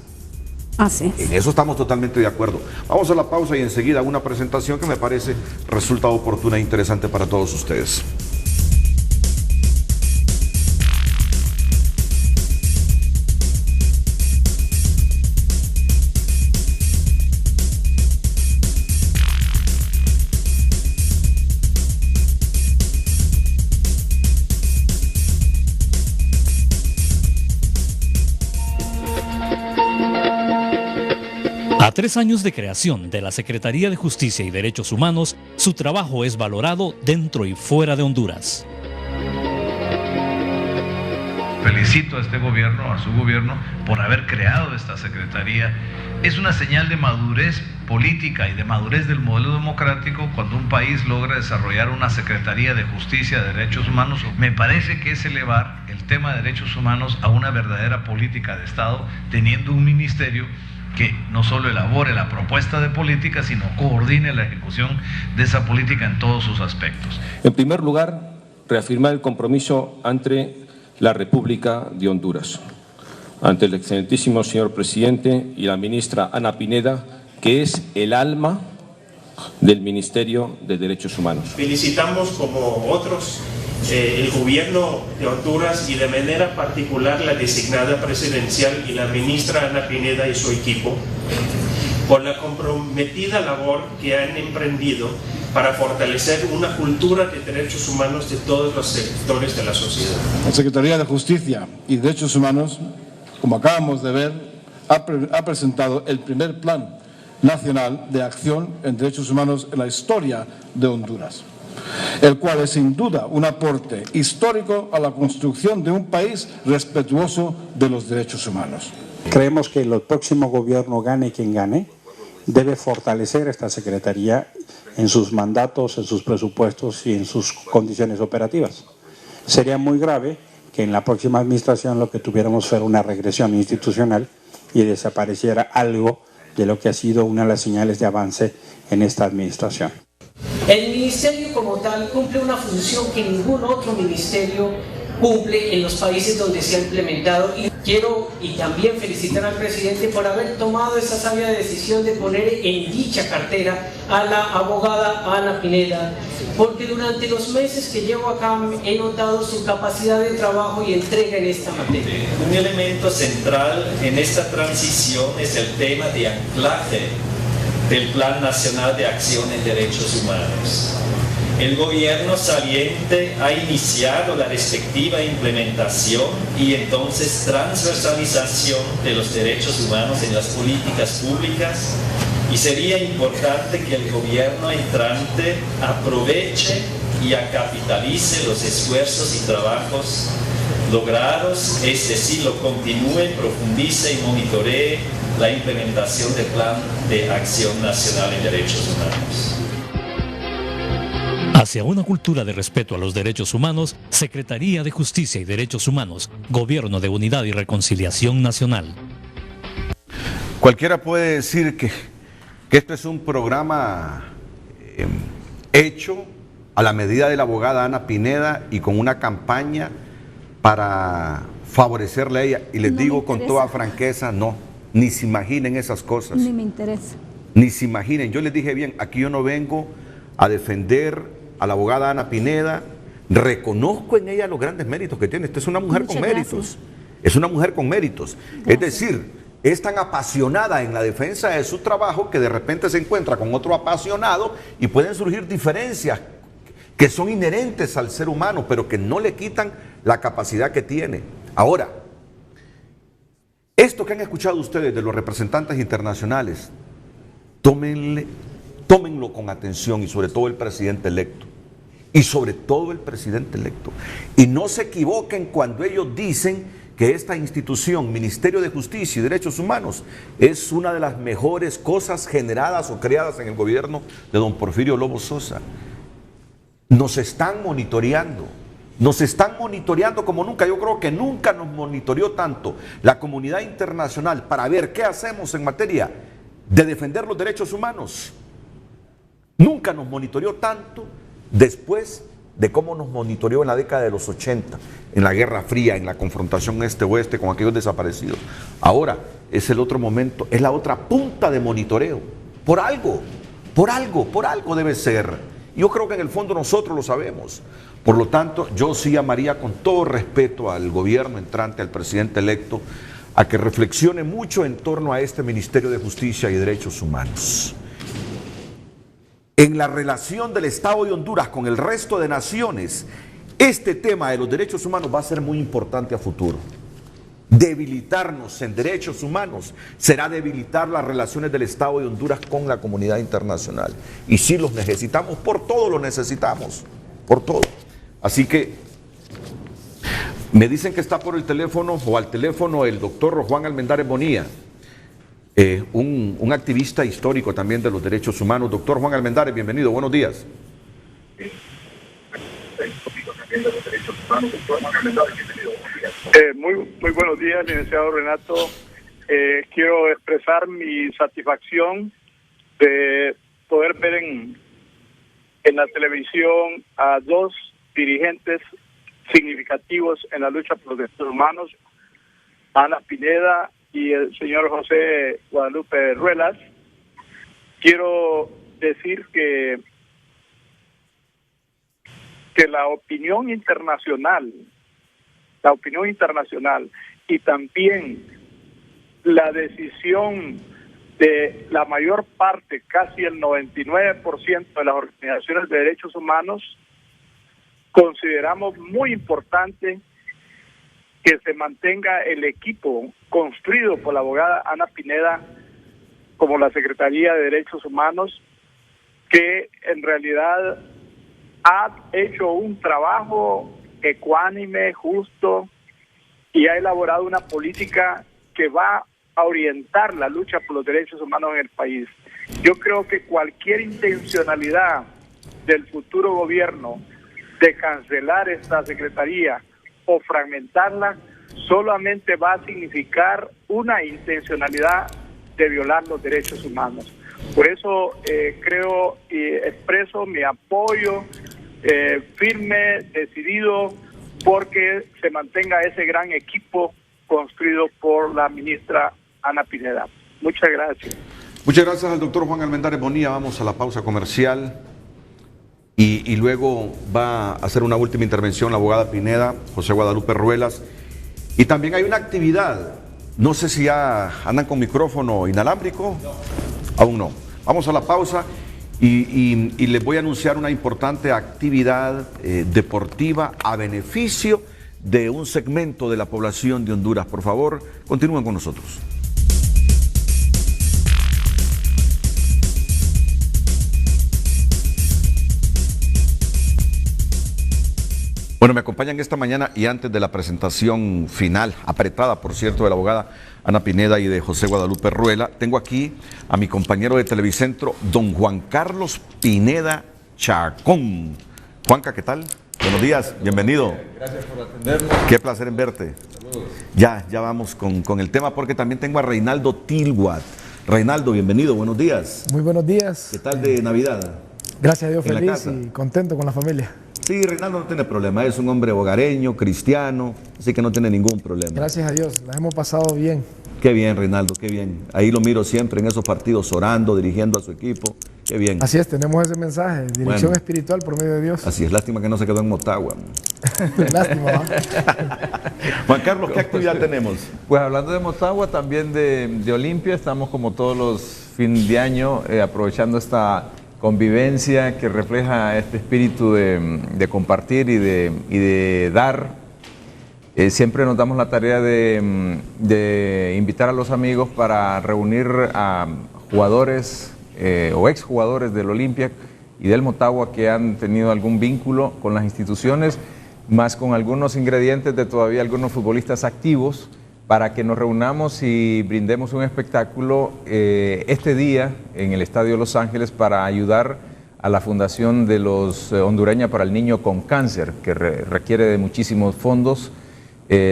Así es. En eso estamos totalmente de acuerdo. Vamos a la pausa y enseguida una presentación que me parece resulta oportuna e interesante para todos ustedes. A 3 años de creación de la Secretaría de Justicia y Derechos Humanos, su trabajo es valorado dentro y fuera de Honduras. Felicito a este gobierno, a su gobierno, por haber creado esta secretaría. Es una señal de madurez política y de madurez del modelo democrático cuando un país logra desarrollar una Secretaría de Justicia, de Derechos Humanos. Me parece que es elevar el tema de derechos humanos a una verdadera política de Estado, teniendo un ministerio que no solo elabore la propuesta de política, sino coordine la ejecución de esa política en todos sus aspectos. En primer lugar, reafirmar el compromiso ante la República de Honduras, ante el excelentísimo señor presidente y la ministra Ana Pineda, que es el alma del Ministerio de Derechos Humanos. Felicitamos, como otros, el gobierno de Honduras y de manera particular la designada presidencial y la ministra Ana Pineda y su equipo por la comprometida labor que han emprendido para fortalecer una cultura de derechos humanos de todos los sectores de la sociedad. La Secretaría de Justicia y Derechos Humanos, como acabamos de ver, ha presentado el primer Plan Nacional de Acción en Derechos Humanos en la historia de Honduras, el cual es sin duda un aporte histórico a la construcción de un país respetuoso de los derechos humanos. Creemos que el próximo gobierno, gane quien gane, debe fortalecer esta Secretaría en sus mandatos, en sus presupuestos y en sus condiciones operativas. Sería muy grave que en la próxima administración lo que tuviéramos fuera una regresión institucional y desapareciera algo de lo que ha sido una de las señales de avance en esta administración. El ministerio como tal cumple una función que ningún otro ministerio cumple en los países donde se ha implementado. Y quiero también felicitar al presidente por haber tomado esa sabia decisión de poner en dicha cartera a la abogada Ana Pineda, porque durante los meses que llevo acá he notado su capacidad de trabajo y entrega en esta materia. Un elemento central en esta transición es el tema de anclaje del Plan Nacional de Acción en Derechos Humanos. El gobierno saliente ha iniciado la respectiva implementación y entonces transversalización de los derechos humanos en las políticas públicas, y sería importante que el gobierno entrante aproveche y capitalice los esfuerzos y trabajos logrados, es decir, lo continúe, profundice y monitoree la implementación del Plan de Acción Nacional en Derechos Humanos. Hacia una cultura de respeto a los derechos humanos, Secretaría de Justicia y Derechos Humanos, Gobierno de Unidad y Reconciliación Nacional. Cualquiera puede decir que esto es un programa hecho a la medida de la abogada Ana Pineda y con una campaña para favorecerle a ella. Y les digo con toda franqueza, no, ni se imaginen esas cosas. Ni me interesa. Ni se imaginen. Yo les dije bien, aquí yo no vengo a defender a la abogada Ana Pineda. Reconozco en ella los grandes méritos que tiene. Esta es una mujer con méritos. Es una mujer con méritos. Es decir, es tan apasionada en la defensa de su trabajo que de repente se encuentra con otro apasionado y pueden surgir diferencias que son inherentes al ser humano, pero que no le quitan la capacidad que tiene. Ahora, esto que han escuchado ustedes de los representantes internacionales, tómenlo con atención, y sobre todo el presidente electo. Y sobre todo el presidente electo. Y no se equivoquen cuando ellos dicen que esta institución, Ministerio de Justicia y Derechos Humanos, es una de las mejores cosas generadas o creadas en el gobierno de don Porfirio Lobo Sosa. Nos están monitoreando como nunca. Yo creo que nunca nos monitoreó tanto la comunidad internacional para ver qué hacemos en materia de defender los derechos humanos. Nunca nos monitoreó tanto después de cómo nos monitoreó en la década de los 80, en la Guerra Fría, en la confrontación este-oeste con aquellos desaparecidos. Ahora es el otro momento, es la otra punta de monitoreo. Por algo debe ser. Yo creo que en el fondo nosotros lo sabemos. Por lo tanto, yo sí llamaría con todo respeto al gobierno entrante, al presidente electo, a que reflexione mucho en torno a este Ministerio de Justicia y Derechos Humanos. En la relación del Estado de Honduras con el resto de naciones, este tema de los derechos humanos va a ser muy importante a futuro. Debilitarnos en derechos humanos será debilitar las relaciones del Estado de Honduras con la comunidad internacional. Y sí los necesitamos, por todo lo necesitamos, por todo. Así que Me dicen que está por el teléfono o al teléfono el doctor Juan Almendares Bonilla, un activista histórico también de los derechos humanos. Doctor Juan Almendares, bienvenido, buenos días. Muy buenos días, licenciado Renato. Quiero expresar mi satisfacción de poder ver en la televisión a dos dirigentes significativos en la lucha por los derechos humanos, Ana Pineda y el señor José Guadalupe Ruelas. Quiero decir que la opinión internacional y también la decisión de la mayor parte, casi el 99% de las organizaciones de derechos humanos, consideramos muy importante que se mantenga el equipo construido por la abogada Ana Pineda como la Secretaría de Derechos Humanos, que en realidad ha hecho un trabajo ecuánime, justo, y ha elaborado una política que va a orientar la lucha por los derechos humanos en el país. Yo creo que cualquier intencionalidad del futuro gobierno de cancelar esta secretaría o fragmentarla solamente va a significar una intencionalidad de violar los derechos humanos. Por eso creo y expreso mi apoyo firme, decidido, porque se mantenga ese gran equipo construido por la ministra Ana Pineda. Muchas gracias. Muchas gracias al doctor Juan Almendares Bonilla. Vamos a la pausa comercial y luego va a hacer una última intervención la abogada Pineda, José Guadalupe Ruelas. Y también hay una actividad, no sé si ya andan con micrófono inalámbrico, aún no. Vamos a la pausa y les voy a anunciar una importante actividad deportiva a beneficio de un segmento de la población de Honduras. Por favor, continúen con nosotros. Bueno, me acompañan esta mañana y antes de la presentación final, apretada por cierto, de la abogada Ana Pineda y de José Guadalupe Ruela, tengo aquí a mi compañero de Televicentro, don Juan Carlos Pineda Chacón. Juanca, ¿qué tal? Buenos días, bienvenido. Gracias por atendernos. Qué placer en verte. Saludos. Ya vamos con el tema porque también tengo a Reinaldo Tilguat. Reinaldo, bienvenido, buenos días. Muy buenos días. ¿Qué tal de Navidad? Gracias a Dios, ¿En la feliz casa? y contento con la familia. Sí, Reinaldo no tiene problema, es un hombre hogareño, cristiano, así que no tiene ningún problema. Gracias a Dios, la hemos pasado bien. Qué bien, Reinaldo, qué bien. Ahí lo miro siempre en esos partidos orando, dirigiendo a su equipo. Qué bien. Así es, tenemos ese mensaje, dirección espiritual por medio de Dios. Así es, lástima que no se quedó en Motagua. Lástima, ¿va? Juan Carlos, ¿qué actividad tenemos? Pues hablando de Motagua, también de Olimpia, estamos como todos los fines de año aprovechando esta convivencia que refleja este espíritu de compartir y de dar. Siempre nos damos la tarea de invitar a los amigos para reunir a jugadores o exjugadores del Olimpia y del Motagua que han tenido algún vínculo con las instituciones, más con algunos ingredientes de todavía algunos futbolistas activos, para que nos reunamos y brindemos un espectáculo este día en el Estadio Los Ángeles para ayudar a la Fundación de los Hondureña para el Niño con Cáncer, que requiere de muchísimos fondos.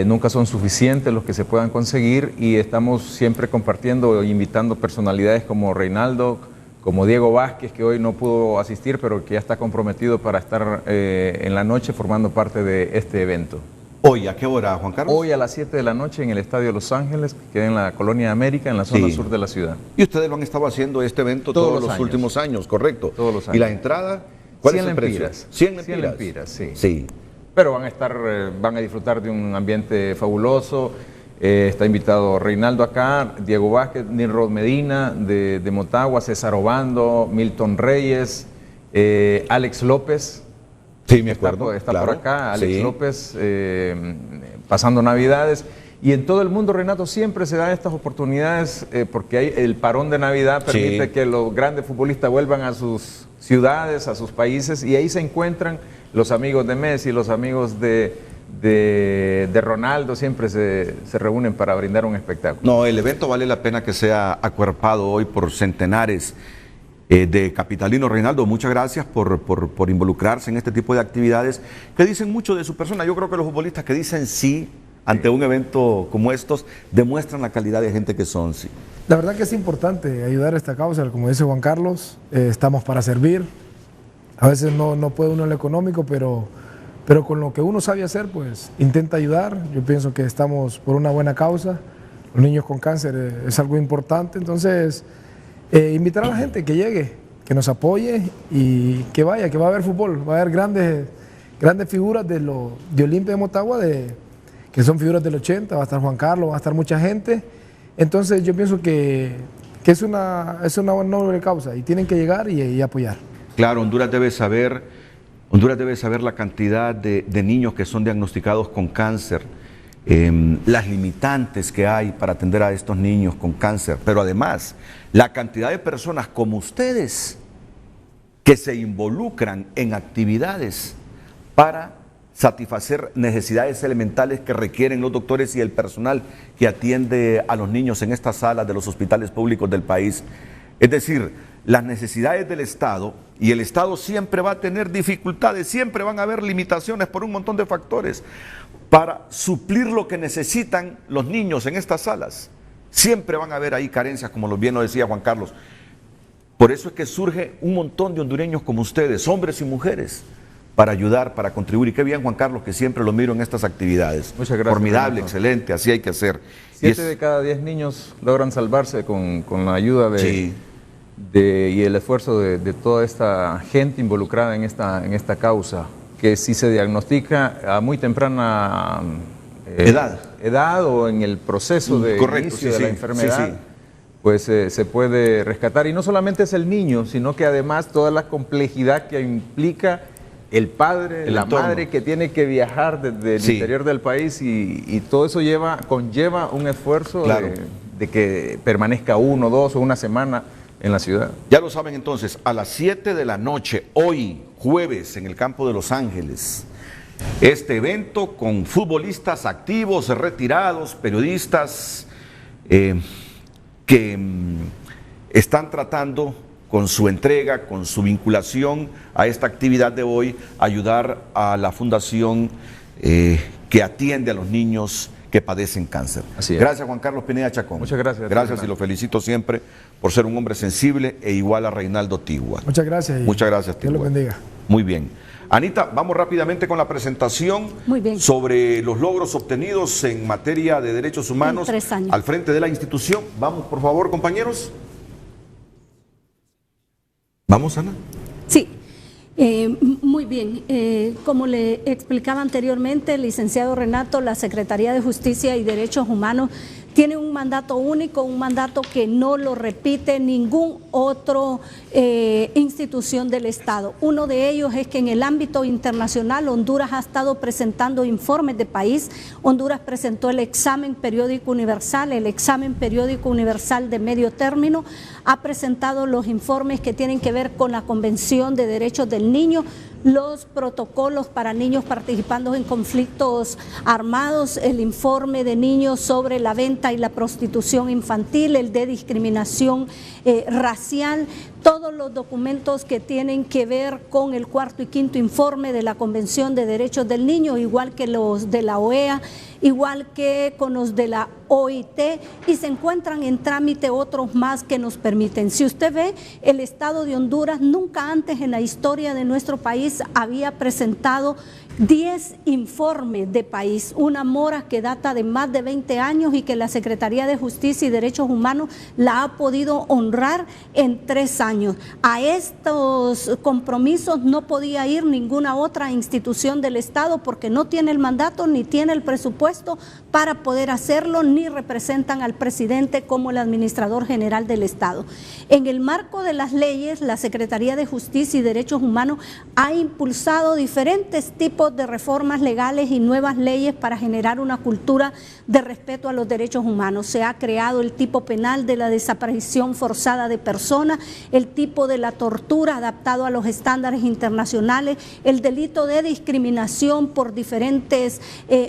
Nunca son suficientes los que se puedan conseguir y estamos siempre compartiendo e invitando personalidades como Reinaldo, como Diego Vázquez, que hoy no pudo asistir, pero que ya está comprometido para estar en la noche formando parte de este evento. ¿Hoy a qué hora, Juan Carlos? Hoy a las 7 de la noche en el Estadio Los Ángeles, que queda en la Colonia América, en la zona sur de la ciudad. Y ustedes lo han estado haciendo este evento todos los últimos años, ¿correcto? Todos los años. ¿Y la entrada? ¿Cuál es el precio? 100 lempiras, sí. Sí. Pero van a disfrutar de un ambiente fabuloso. Está invitado Reinaldo acá, Diego Vázquez, Nilrod Medina de Motagua, César Obando, Milton Reyes, Alex López. Sí, me acuerdo. Está por acá, Alex López, pasando Navidades. Y en todo el mundo, Renato, siempre se dan estas oportunidades porque el parón de Navidad permite que los grandes futbolistas vuelvan a sus ciudades, a sus países, y ahí se encuentran los amigos de Messi, los amigos de de Ronaldo siempre se reúnen para brindar un espectáculo. No, el evento vale la pena que sea acuerpado hoy por centenares de capitalinos. Reinaldo, muchas gracias por involucrarse en este tipo de actividades que dicen mucho de su persona. Yo creo que los futbolistas que dicen sí ante un evento como estos demuestran la calidad de gente que son. Sí. La verdad que es importante ayudar a esta causa, como dice Juan Carlos, estamos para servir. A veces no puede uno en lo económico, pero con lo que uno sabe hacer, pues intenta ayudar. Yo pienso que estamos por una buena causa. Los niños con cáncer es algo importante, entonces invitar a la gente que llegue, que nos apoye y que vaya, que va a haber fútbol, va a haber grandes figuras de Olimpia de Motagua, que son figuras del 80, va a estar Juan Carlos, va a estar mucha gente. Entonces yo pienso que es una noble causa y tienen que llegar y apoyar. Claro, Honduras debe saber la cantidad de niños que son diagnosticados con cáncer, las limitantes que hay para atender a estos niños con cáncer, pero además la cantidad de personas como ustedes que se involucran en actividades para satisfacer necesidades elementales que requieren los doctores y el personal que atiende a los niños en estas salas de los hospitales públicos del país. Es decir, las necesidades del Estado, y el Estado siempre va a tener dificultades, siempre van a haber limitaciones por un montón de factores para suplir lo que necesitan los niños en estas salas. Siempre van a haber ahí carencias, como bien lo decía Juan Carlos. Por eso es que surge un montón de hondureños como ustedes, hombres y mujeres, para ayudar, para contribuir. Y qué bien, Juan Carlos, que siempre lo miro en estas actividades. Muchas gracias. Formidable, excelente, así hay que hacer. 7 de cada 10 niños logran salvarse con la ayuda y el esfuerzo de toda esta gente involucrada en esta causa, que si se diagnostica a muy temprana edad o en el proceso de inicio de la enfermedad, pues se puede rescatar. Y no solamente es el niño, sino que además toda la complejidad que implica el padre, la madre que tiene que viajar desde el interior del país y todo eso conlleva un esfuerzo de que permanezca 1, 2 o una semana en la ciudad. Ya lo saben entonces, a las 7 de la noche, hoy, jueves, en el campo de Los Ángeles, este evento con futbolistas activos, retirados, periodistas que están tratando con su entrega, con su vinculación a esta actividad de hoy, ayudar a la fundación que atiende a los niños que padecen cáncer. Así es. Gracias, Juan Carlos Pineda Chacón. Muchas gracias. Gracias y lo felicito siempre por ser un hombre sensible e igual a Reinaldo Tigua. Muchas gracias. Muchas gracias, Tigua. Dios lo bendiga. Muy bien. Anita, vamos rápidamente con la presentación sobre los logros obtenidos en materia de derechos humanos en 3 años. Al frente de la institución. Vamos, por favor, compañeros. ¿Vamos, Ana? Sí, muy bien. Como le explicaba anteriormente, el licenciado Renato, la Secretaría de Justicia y Derechos Humanos tiene un mandato único, un mandato que no lo repite ningún otro institución del Estado. Uno de ellos es que en el ámbito internacional Honduras ha estado presentando informes de país. Honduras presentó el examen periódico universal, el examen periódico universal de medio término, ha presentado los informes que tienen que ver con la Convención de Derechos del Niño, los protocolos para niños participando en conflictos armados, el informe de niños sobre la venta y la prostitución infantil, el de discriminación racial, todos los documentos que tienen que ver con el 4º y 5º informe de la Convención de Derechos del Niño, igual que los de la OEA, igual que con los de la OIT, y se encuentran en trámite otros más que nos permiten. Si usted ve, el Estado de Honduras nunca antes en la historia de nuestro país había presentado 10 informes de país, una mora que data de más de 20 años y que la Secretaría de Justicia y Derechos Humanos la ha podido honrar en 3 años. A estos compromisos no podía ir ninguna otra institución del Estado porque no tiene el mandato ni tiene el presupuesto para poder hacerlo, ni representan al presidente como el administrador general del Estado. En el marco de las leyes, la Secretaría de Justicia y Derechos Humanos ha impulsado diferentes tipos tipos de reformas legales y nuevas leyes para generar una cultura de respeto a los derechos humanos. Se ha creado el tipo penal de la desaparición forzada de personas, el tipo de la tortura adaptado a los estándares internacionales, el delito de discriminación por diferentes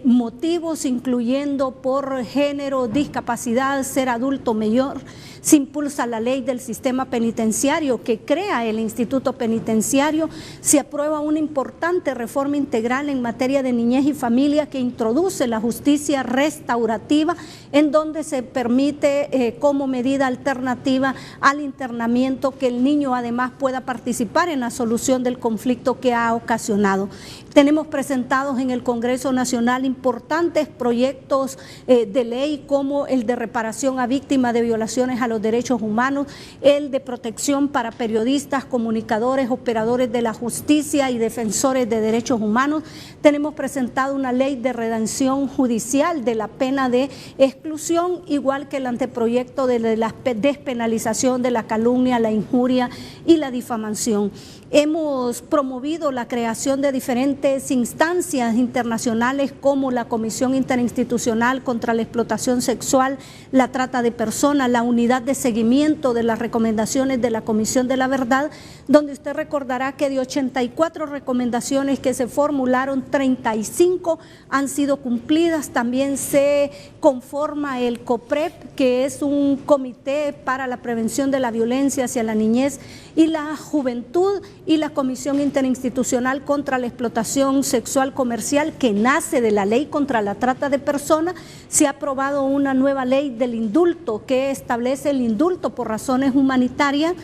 motivos, incluyendo por género, discapacidad, ser adulto mayor. Se impulsa la ley del sistema penitenciario que crea el Instituto Penitenciario. Se aprueba una importante reforma integral en materia de niñez y familia que introduce la justicia restaurativa, en donde se permite como medida alternativa al internamiento que el niño además pueda participar en la solución del conflicto que ha ocasionado. Tenemos presentados en el Congreso Nacional importantes proyectos de ley como el de reparación a víctimas de violaciones a los derechos humanos, el de protección para periodistas, comunicadores, operadores de la justicia y defensores de derechos humanos. Tenemos presentado una ley de redención judicial de la pena de exclusión, igual que el anteproyecto de la despenalización de la calumnia, la injuria y la difamación. Hemos promovido la creación de diferentes instancias internacionales como la Comisión Interinstitucional contra la Explotación Sexual, la Trata de Personas, la Unidad de Seguimiento de las recomendaciones de la Comisión de la Verdad, donde usted recordará que de 84 recomendaciones que se formularon, 35 han sido cumplidas. También se conforma el COPREP, que es un comité para la prevención de la violencia hacia la niñez y la juventud, y la Comisión Interinstitucional contra la Explotación Sexual Comercial, que nace de la ley contra la trata de personas. Se ha aprobado una nueva ley del indulto que establece el indulto por razones humanitarias.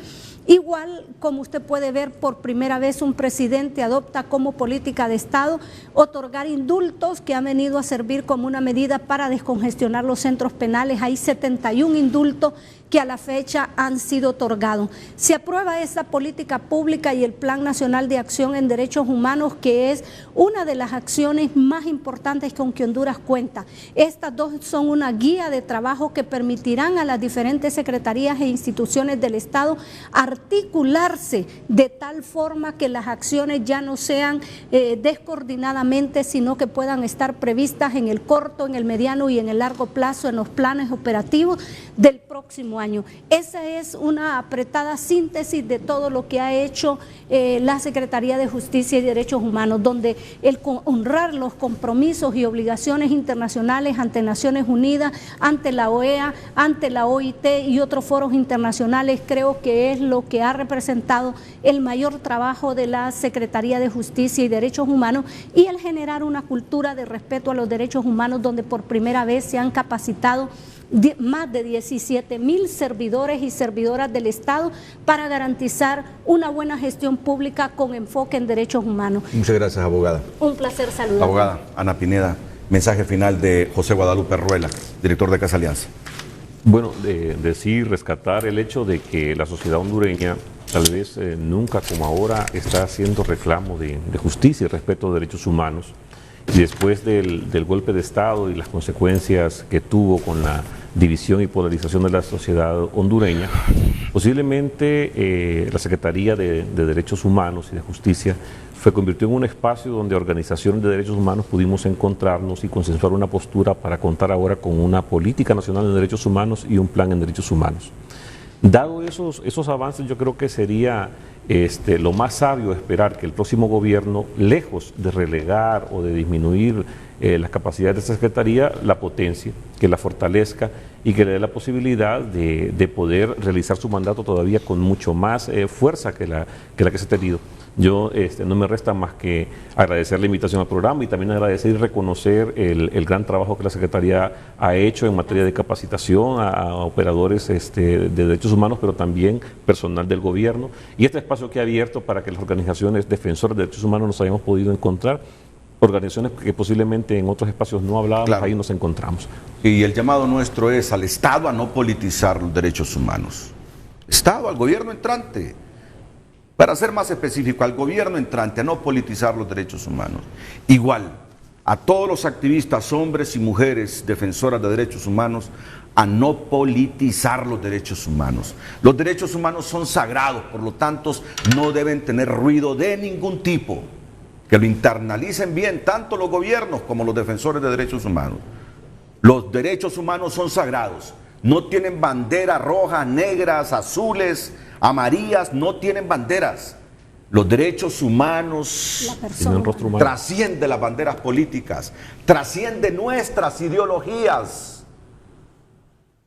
Igual, como usted puede ver, por primera vez un presidente adopta como política de Estado otorgar indultos que han venido a servir como una medida para descongestionar los centros penales. Hay 71 indultos que a la fecha han sido otorgados. Se aprueba esa política pública y el Plan Nacional de Acción en Derechos Humanos, que es una de las acciones más importantes con que Honduras cuenta. Estas dos son una guía de trabajo que permitirán a las diferentes secretarías e instituciones del Estado articularse de tal forma que las acciones ya no sean descoordinadamente, sino que puedan estar previstas en el corto, en el mediano y en el largo plazo en los planes operativos del próximo año. Esa es una apretada síntesis de todo lo que ha hecho la Secretaría de Justicia y Derechos Humanos, donde el honrar los compromisos y obligaciones internacionales ante Naciones Unidas, ante la OEA, ante la OIT y otros foros internacionales, creo que es lo que ha representado el mayor trabajo de la Secretaría de Justicia y Derechos Humanos, y el generar una cultura de respeto a los derechos humanos, donde por primera vez se han capacitado más de 17,000 servidores y servidoras del Estado para garantizar una buena gestión pública con enfoque en derechos humanos. Muchas gracias, abogada. Un placer saludar. Abogada Ana Pineda, mensaje final de José Guadalupe Ruela, director de Casa Alianza. Bueno, decir, rescatar el hecho de que la sociedad hondureña tal vez nunca como ahora está haciendo reclamo de justicia y respeto de derechos humanos. Y después del golpe de Estado y las consecuencias que tuvo con la división y polarización de la sociedad hondureña, posiblemente la Secretaría de Derechos Humanos y de Justicia se convirtió en un espacio donde organizaciones de derechos humanos pudimos encontrarnos y consensuar una postura para contar ahora con una política nacional de derechos humanos y un plan en derechos humanos. Dado esos avances, yo creo que sería lo más sabio esperar que el próximo gobierno, lejos de relegar o de disminuir las capacidades de esta Secretaría, la potencie, que la fortalezca y que le dé la posibilidad de poder realizar su mandato todavía con mucho más fuerza que la que se ha tenido. Yo no me resta más que agradecer la invitación al programa y también agradecer y reconocer el gran trabajo que la Secretaría ha hecho en materia de capacitación a operadores de derechos humanos, pero también personal del gobierno, y este espacio que ha abierto para que las organizaciones defensoras de derechos humanos nos hayamos podido encontrar, organizaciones que posiblemente en otros espacios no hablábamos, claro. Ahí nos encontramos. Y el llamado nuestro es al Estado a no politizar los derechos humanos. Estado, al gobierno entrante. Para ser más específico, al gobierno entrante a no politizar los derechos humanos. Igual, a todos los activistas, hombres y mujeres defensoras de derechos humanos, a no politizar los derechos humanos. Los derechos humanos son sagrados, por lo tanto, no deben tener ruido de ningún tipo. que lo internalicen bien tanto los gobiernos como los defensores de derechos humanos. Los derechos humanos son sagrados, no tienen banderas rojas, negras, azules, amarillas, no tienen banderas. Los derechos humanos trascienden las banderas políticas, trascienden nuestras ideologías.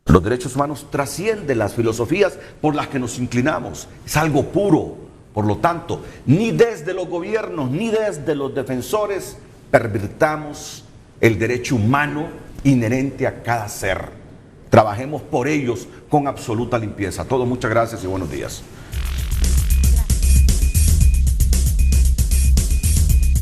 Los derechos humanos trascienden las filosofías por las que nos inclinamos. Es algo puro. Por lo tanto, ni desde los gobiernos ni desde los defensores pervirtamos el derecho humano inherente a cada ser. Trabajemos por ellos con absoluta limpieza. A todos muchas gracias y buenos días.